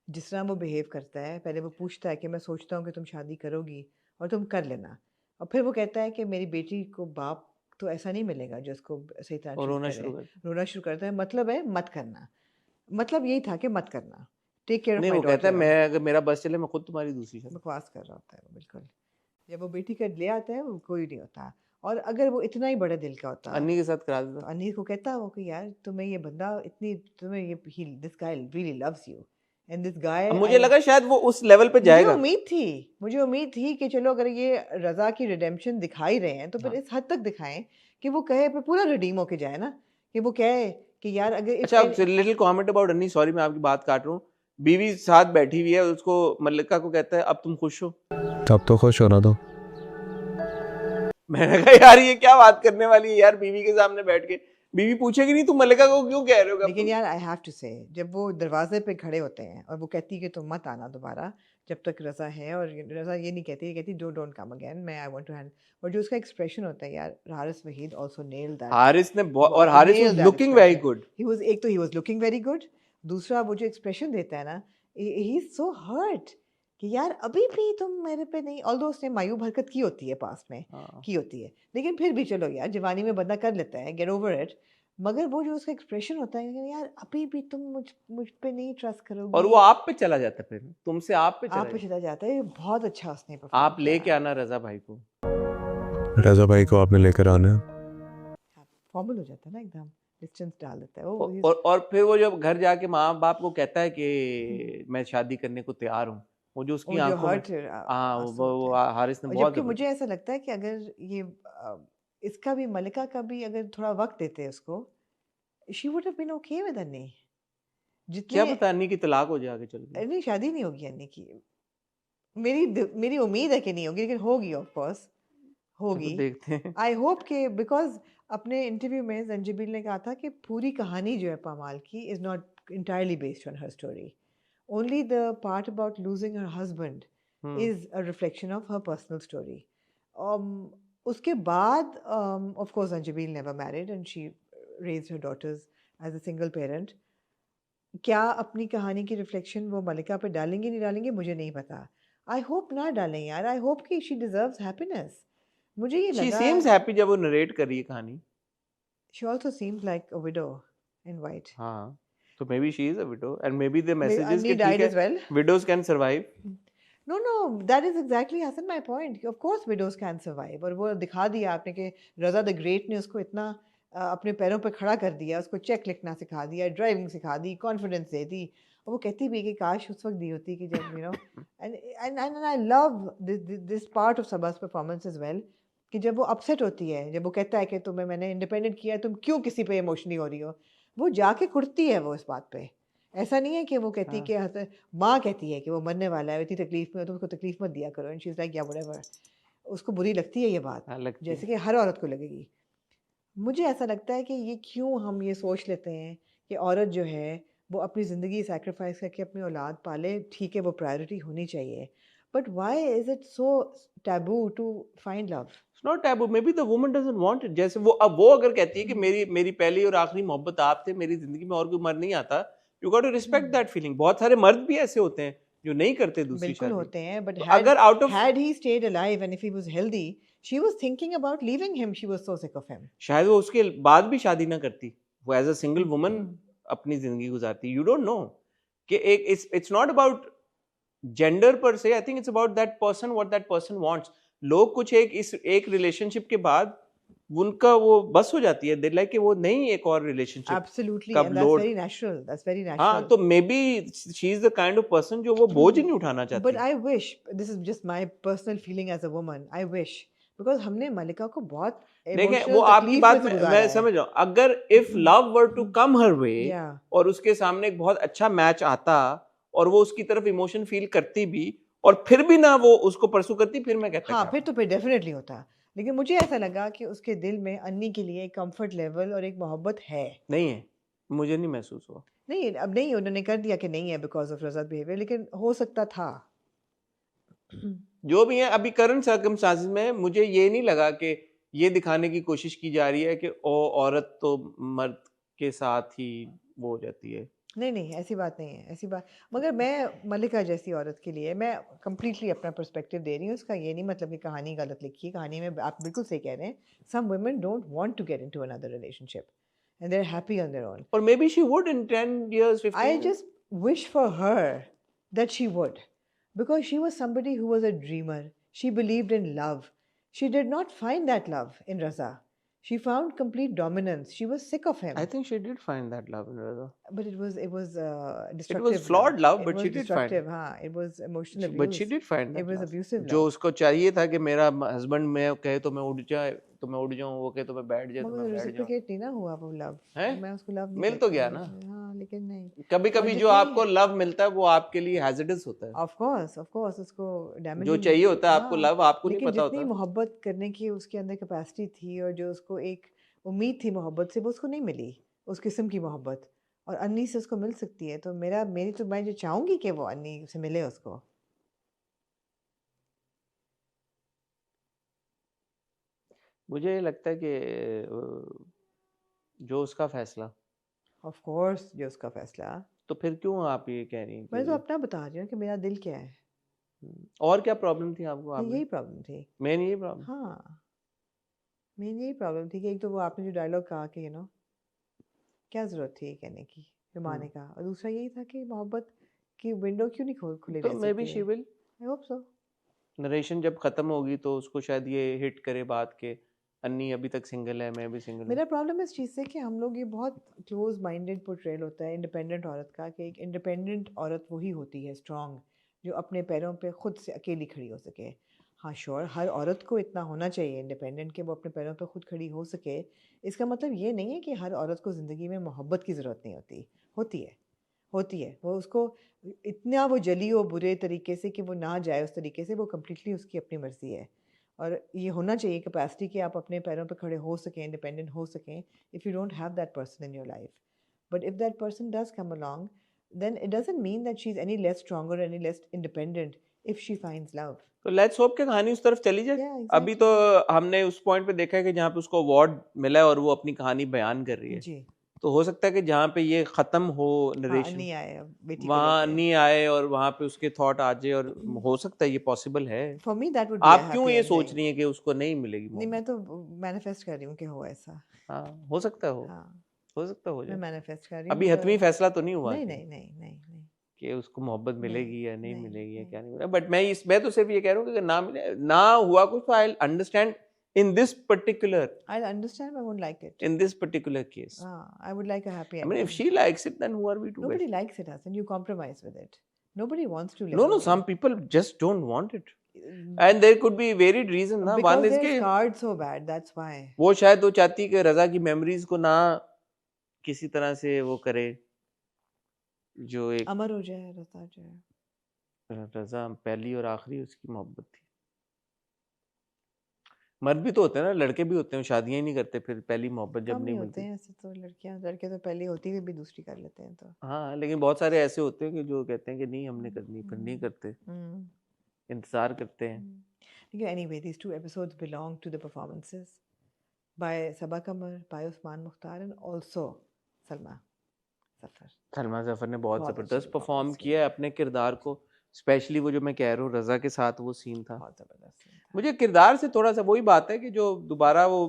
जिस तरह वो बिहेव करता है, पहले वो पूछता है कि मैं सोचता हूँ कि तुम शादी करोगी और तुम कर लेना, और फिर वो कहता है कि मेरी बेटी को बाप तो ऐसा नहीं मिलेगा जो उसको सही तरह और ट्रीट रोना करे। शुरू कर रोना शुरू करता है, मतलब है मत करना, मतलब यही था कि मत करना, टेक केयर ऑफ नहीं, माय वो कहता है डॉटर। मैं अगर मेरा बस चले मैं खुद तुम्हारी दूसरी शादी। बकवास कर रहा होता है वो बिल्कुल। जब वो बेटी का ले आता है वो कोई नहीं होता, और अगर वो इतना ही बड़े दिल का होता अन्नी के साथ करा तो देता। अनिल को कहता वो कि यार तुम्हें ये बंदा इतनी, तुम्हें ये this guy really loves you and this guy. अब मुझे लगा शायद वो उस लेवल पे जाएगा। मुझे उम्मीद थी कि चलो अगर ये रज़ा की रिडेम्पशन दिखा ही रहे हैं तो फिर हाँ। इस हद तक दिखाएं कि वो कहे पे पूरा रिडीम होके जाए ना, कि वो कहे कि यार अगर अच्छा, लिटिल कमेंट अबाउट अन्नी, सॉरी मैं आपकी बात काट रहा हूँ। बीवी साथ बैठी हुई है, उसको मल्लिका को कहता है अब तुम खुश हो। तब तो खुश होना दो। मैंने कहा यार ये क्या बात करने वाली है यार, बीवी के सामने बैठ के बीवी पूछेगी नहीं तुम मल्लिका को क्यों कह रहे हो? लेकिन यार आई हैव टू से, जब वो दरवाजे पे खड़े होते हैं और वो कहती है कि तुम मत आना दोबारा जब तक रज़ा है, और रज़ा ये नहीं कहती, ये कहती डोंट कम अगेन, मैं आई वांट टू हैंड, और जो उसका एक्सप्रेशन होता है यार, Haris Waheed also nailed that. Haris ने और Haris was looking very good. एक तो he was looking very good, दूसरा वो जो एक्सप्रेशन देता है ना, ही इज सो हर्ट कि यार अभी भी तुम मेरे पे नहीं, ऑल्दो उसने मायूब हरकत की होती है पास में, की होती है, लेकिन फिर भी चलो यार जवानी में बंदा कर लेता है, गेट ओवर इट, मगर वो जो उसका एक्सप्रेशन होता है कि यार अभी भी तुम मुझ पे नहीं ट्रस्ट करोगे, और वो आप पे चला जाता है, फिर तुमसे आप पे चला जाता है। बहुत अच्छा उसने आप लेके आना रज़ा भाई को। रज़ा भाई को आपने लेकर आना है। फॉर्मल हो जाता है ना, एकदम डिस्टेंस डाल देता है और फिर वो जब घर जाके माँ बाप को कहता है कि मैं शादी करने को तैयार हूँ, वो जो उसकी आंखों में, हाँ वो हारिस ने बहुत, जबकि मुझे ऐसा लगता है कि अगर ये इसका भी, मलिका का भी अगर थोड़ा वक्त देते उसको, she would have been okay with Anni. क्या पता अन्नी की तलाक हो जाए आगे चल के। नहीं, शादी नहीं होगी अन्नी की, मेरी उम्मीद है कि नहीं होगी, लेकिन होगी ऑफ कोर्स, होगी, देखते हैं। आई होप कि, बिकॉज अपने इंटरव्यू में जंजीबिल ने कहा था कि पूरी कहानी जो है पामाल की is not entirely based on her story, only the part about losing her husband is a reflection of her personal story. उसके बाद of course Anjabeel never married and she raised her daughters as a single parent. क्या अपनी कहानी की reflection वो मलिका पे डालेंगे नहीं डालेंगे मुझे नहीं पता, आई होप ना डालें यार, आई होप कि शी डिजर्व्स हैप्पीनेस। मुझे ये लगा, she seems happy जब वो नरेट कर रही है कहानी। she also seems like a widow in white. हाँ, so maybe she is a widow and maybe the message is Annie died as well. Widows can survive. No, that is exactly Hassan my point. Of course widows can survive. और वो दिखा दिया आपने कि रज़ा the great ने उसको इतना अपने पैरों पे खड़ा कर दिया, उसको चेक लिखना सिखा दिया, ड्राइविंग सिखा दी, कॉन्फिडेंस दे दी, और वो कहती भी कि काश उस वक्त दी होती कि जब and I love this part of Sabah's performance as well, कि जब वो अपसेट होती है, जब वो कहता है कि तुम्हें मैंने इंडिपेंडेंट किया, तुम क्यों किसी पे इमोशनली हो रही हो, वो जाके कुटती है वो इस बात पे। ऐसा नहीं है कि वो कहती कि माँ कहती है कि वो मरने वाला है, इतनी तकलीफ में हो तो उसको तकलीफ मत दिया करो, एंड शी इज लाइक या व्हाटएवर, उसको बुरी लगती है ये बात, जैसे कि हर औरत को लगेगी। मुझे ऐसा लगता है कि ये क्यों हम ये सोच लेते हैं कि औरत जो है वो अपनी ज़िंदगी सैक्रिफाइस करके अपनी औलाद पाले, ठीक है वो प्रायोरिटी होनी चाहिए, but why is it so taboo to find love? It's not taboo. Maybe the woman doesn't want it. जैसे वो अगर कहती है कि मेरी पहली और आखिरी मोहब्बत आप थे, मेरी जिंदगी में और कोई मर्द नहीं आता, you got to respect that feeling. बहुत सारे मर्द भी ऐसे होते हैं जो नहीं करते दूसरी शादी। बिल्कुल होते हैं, but अगर had he stayed alive and if he was healthy, she was thinking about leaving him. She was so sick of him. शायद वो उसके बाद भी शादी ना करती, वो एज अ सिंगल वुमन अपनी जिंदगी गुजारती। यू डोंट नो कि it's not about gender per se. I think it's about that person, what that person wants. लोग कुछ एक रिलेशनशिप के बाद उनका वो बस हो जाती है, लाइक कि वो नहीं एक और relationship. Absolutely, and that's very natural. That's very natural. हाँ, तो may be she is the kind of person जो वो बोझ नहीं उठाना चाहती। But I wish, this is just my personal feeling as a woman, I wish because हमने मलिका को बहुत देखें वो emotional आपकी तकलीफ बात में से मैं गुजारा है। समझ रहा हूँ, अगर if love were to come her way Yeah. और उसके सामने एक बहुत अच्छा मैच आता और वो उसकी तरफ इमोशन फील करती भी और फिर भी ना वो उसको परसू करती, फिर मैं कहता हाँ क्या फिर तो फिर डेफिनेटली होता, लेकिन मुझे ऐसा लगा कि उसके दिल में अन्नी के लिए एक कंफर्ट लेवल और एक मोहब्बत है। नहीं है, मुझे नहीं महसूस हुआ। नहीं अब नहीं, उन्होंने कर दिया कि नहीं है बिकॉज ऑफ रज़ा बिहेवियर, लेकिन हो सकता था। जो भी है अभी करंट सर्कमस्टांसेस में मुझे ये नहीं लगा कि ये दिखाने की कोशिश की जा रही है कि ओ औरत तो मर्द के साथ ही वो हो जाती है। नहीं नहीं ऐसी बात नहीं है, ऐसी बात, मगर मैं मलिका जैसी औरत के लिए मैं कंप्लीटली अपना पर्सपेक्टिव दे रही हूँ। उसका ये नहीं मतलब कि कहानी गलत लिखी है, कहानी में आप बिल्कुल सही कह रहे हैं। Some women don't want to get into another relationship and they are happy on their own. और maybe she would in 10 years 15 I years. just wish for her that she would, because she was somebody who was a dreamer. She believed in love. She did not find that love in Raza. She found complete dominance. She was sick of him. I think she did find that love in Raza. But it was destructive. flawed love, It but was she did find it. destructive. हाँ, it was emotional abuse. But she did find that It was love. abusive जो love. उसको चाहिए था कि मेरा husband मैं कहे तो मैं उठ जाए तो मैं उठ जाऊं, वो कहे तो मैं बैठ जाए तो मगर मैं बैठ जाऊं। reciprocate नहीं ना हुआ वो love. हैं? मैं उसको love नहीं मिल तो कहती गया हूँ। ना। हाँ, लेकिन नहीं। कभी कभी और जो जितनी- आपको लव मिलता है वो आपके लिए हैजर्डस होता है। Of course, उसको damaging। जो चाहिए होता है आपको हाँ, लव, आपको नहीं लेकिन पता जितनी होता। मोहब्बत करने की उसके अंदर कैपेसिटी थी और जो उसको एक उम्मीद थी मोहब्बत से, वो उसको नहीं मिली उस किस्म की मोहब्बत। और अन्नी से उसको मिल सकती है, तो मेरी तो मैं जो चाहूंगी कि वो अन्नी से मिले उसको। मुझे लगता है कि जो उसका फैसला, ऑफ कोर्स जो उसका फैसला। तो फिर क्यों आप ये कह रही हैं मैं तो कि अपना बता रही हूँ कि मेरा दिल क्या है। और क्या प्रॉब्लम थी आपको? नहीं, आपने यही प्रॉब्लम थी। मेन यही प्रॉब्लम। हाँ, मेरी यही प्रॉब्लम थी कि एक तो वो आपने जो डायलॉग कहा कि क्या ज़रूरत थी ये कहने की, रुमाने का, और दूसरा यही था कि मोहब्बत की विंडो क्यों नहीं खुली तो रह मे बी सकती शी है। Will, I hope so. Narration जब खत्म होगी तो उसको शायद ये हिट करे बात के अन्नी अभी तक सिंगल है, मैं भी सिंगल हूँ। मेरा प्रॉब्लम इस चीज़ से कि हम लोग ये बहुत क्लोज माइंडेड पोर्ट्रेल होता है इंडिपेंडेंट औरत का, कि एक इंडिपेंडेंट औरत वही होती है स्ट्रांग, जो अपने पैरों पे खुद से अकेली खड़ी हो सके। हाँ श्योर, हर औरत को इतना होना चाहिए इंडिपेंडेंट कि वो अपने पैरों पे खुद खड़ी हो सके। इसका मतलब ये नहीं है कि हर औरत को ज़िंदगी में मोहब्बत की ज़रूरत नहीं होती है। वो उसको इतना वो जली हो बुरे तरीके से कि वो ना जाए उस तरीके से, वो कम्प्लीटली उसकी अपनी मर्ज़ी है। और ये होना चाहिए कैपेसिटी कि आप अपने पैरों पे खड़े हो सकें, इंडिपेंडेंट हो सकें, if you don't have that person in your life. But if that person does come along, then it doesn't mean that she's any less stronger, any less independent if she finds love. तो let's hope कि कहानी उस तरफ चली जाए। Yeah, अभी तो हमने उस पॉइंट पे देखा है कि जहाँ पे उसको अवार्ड मिला है और वो अपनी कहानी बयान कर रही है, जी तो हो सकता है कि जहाँ पे ये खत्म हो हाँ, नरेशन, नहीं आए अब बेटी को वहाँ लेके। नहीं आए और वहाँ पे उसके थॉट आ जाए, और हो सकता है ये पॉसिबल है। For me that would be a आप क्यों happy ये ending. सोच रही हैं कि उसको नहीं मिलेगी नहीं, मोहब्बत? मैं तो मैनिफेस्ट कर रही हूँ कि हो ऐसा। हाँ, हो सकता है हो हाँ, हो मैं जाए। मैनिफेस्ट कर रही हूँ। अभी हतमी फैसला तो नहीं हुआ नहीं कि नहीं नहीं नहीं नहीं कि उसको मोहब्बत मिलेगी या नहीं नहीं, मिलेगी या नहीं। क्या नहीं मिलेगा। बट मैं तो सिर्फ ये कह रहा हूँ कि अगर ना मिले, ना हुआ कुछ, तो I understand in this particular I'll understand, I won't like it. in this particular case. I would like a happy I ending. mean, if she likes it, then who are we to Nobody bet? likes it, Hassan. You compromise with it. Nobody wants to live. No, alone. some people just don't want it, and there could be varied reasons. ना Because one is they're कि scarred so bad, that's why. वो शायद वो चाहती है कि रजा की memories को ना किसी तरह से वो करे, जो एक अमर हो जाए, रजा जाए। रजा पहली और आखिरी उसकी मोहब्बत थी। मर्द भी तो होते हैं ना, लड़के भी होते हैं, शादियां ही नहीं करते फिर पहली मोहब्बत जब कम नहीं ही होते मिलती। हैं ऐसे तो लड़के तो पहले होती हुई भी दूसरी कर लेते हैं तो। हाँ, लेकिन बहुत सारे ऐसे होते हैं कि जो कहते हैं कि नहीं हमने करनी, फिर नहीं करते, इंतजार करते हैं। Because anyway, these two episodes belong to the performances by Sabaa Qamar, by Usman Mukhtar, and also Salma Zafar. Salma Zafar ने बहुत बहुत जबरदस्त अच्छी परफॉर्म performance किया है अपने किरदार को, स्पेशली वो जो मैं कह रहा हूँ रजा के साथ वो सीन था, बहुत जबरदस्त scene था। मुझे किरदार से थोड़ा सा वही बात है कि जो दोबारा वो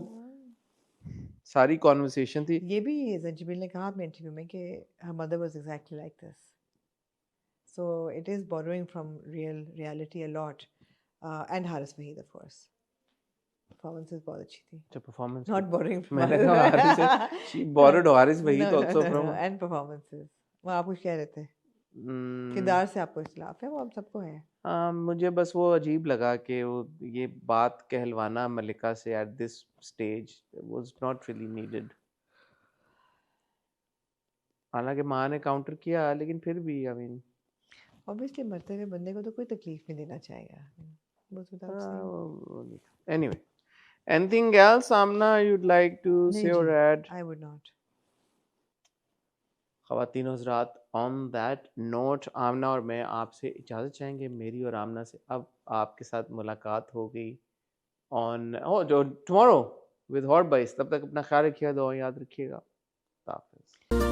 सारी कॉन्वर्सेशन थी। ये भी जंजीबिल ने कहा अपने इंटरव्यू में कि her mother was exactly like this. So it is borrowing from reality a lot. And Haris Waheed, of course. Performances बहुत अच्छी थी. जो परफॉर्मेंस Not borrowing from मैंने कहा Haris she borrowed Haris Waheed No, also from and performances. वो आप कुछ कह रहे थे? किरदार से आपको इख्तिलाफ है, वो आप सबको है। मुझे बस वो अजीब लगा कि वो ये बात कहलवाना मलिका से at this stage was not really needed. हालांकि माँ ने काउंटर किया लेकिन फिर भी आई मीन ऑब्वियसली मरते हुए बंदे को तो कोई तकलीफ नहीं देना चाहेगा। Goes without saying. anyway, anything else, Amna, you'd like to नहीं say or ji, add? I would not. ख़वातीन हज़रात, ऑन दैट नोट आमना और मैं आपसे इजाज़त चाहेंगे। मेरी और आमना से अब आपके साथ मुलाकात हो गई ऑन जो टुमारो विद हॉट बाइस। तब तक अपना ख्याल रखिएगा, दुआ याद रखिएगा। खुदा हाफ़िज़।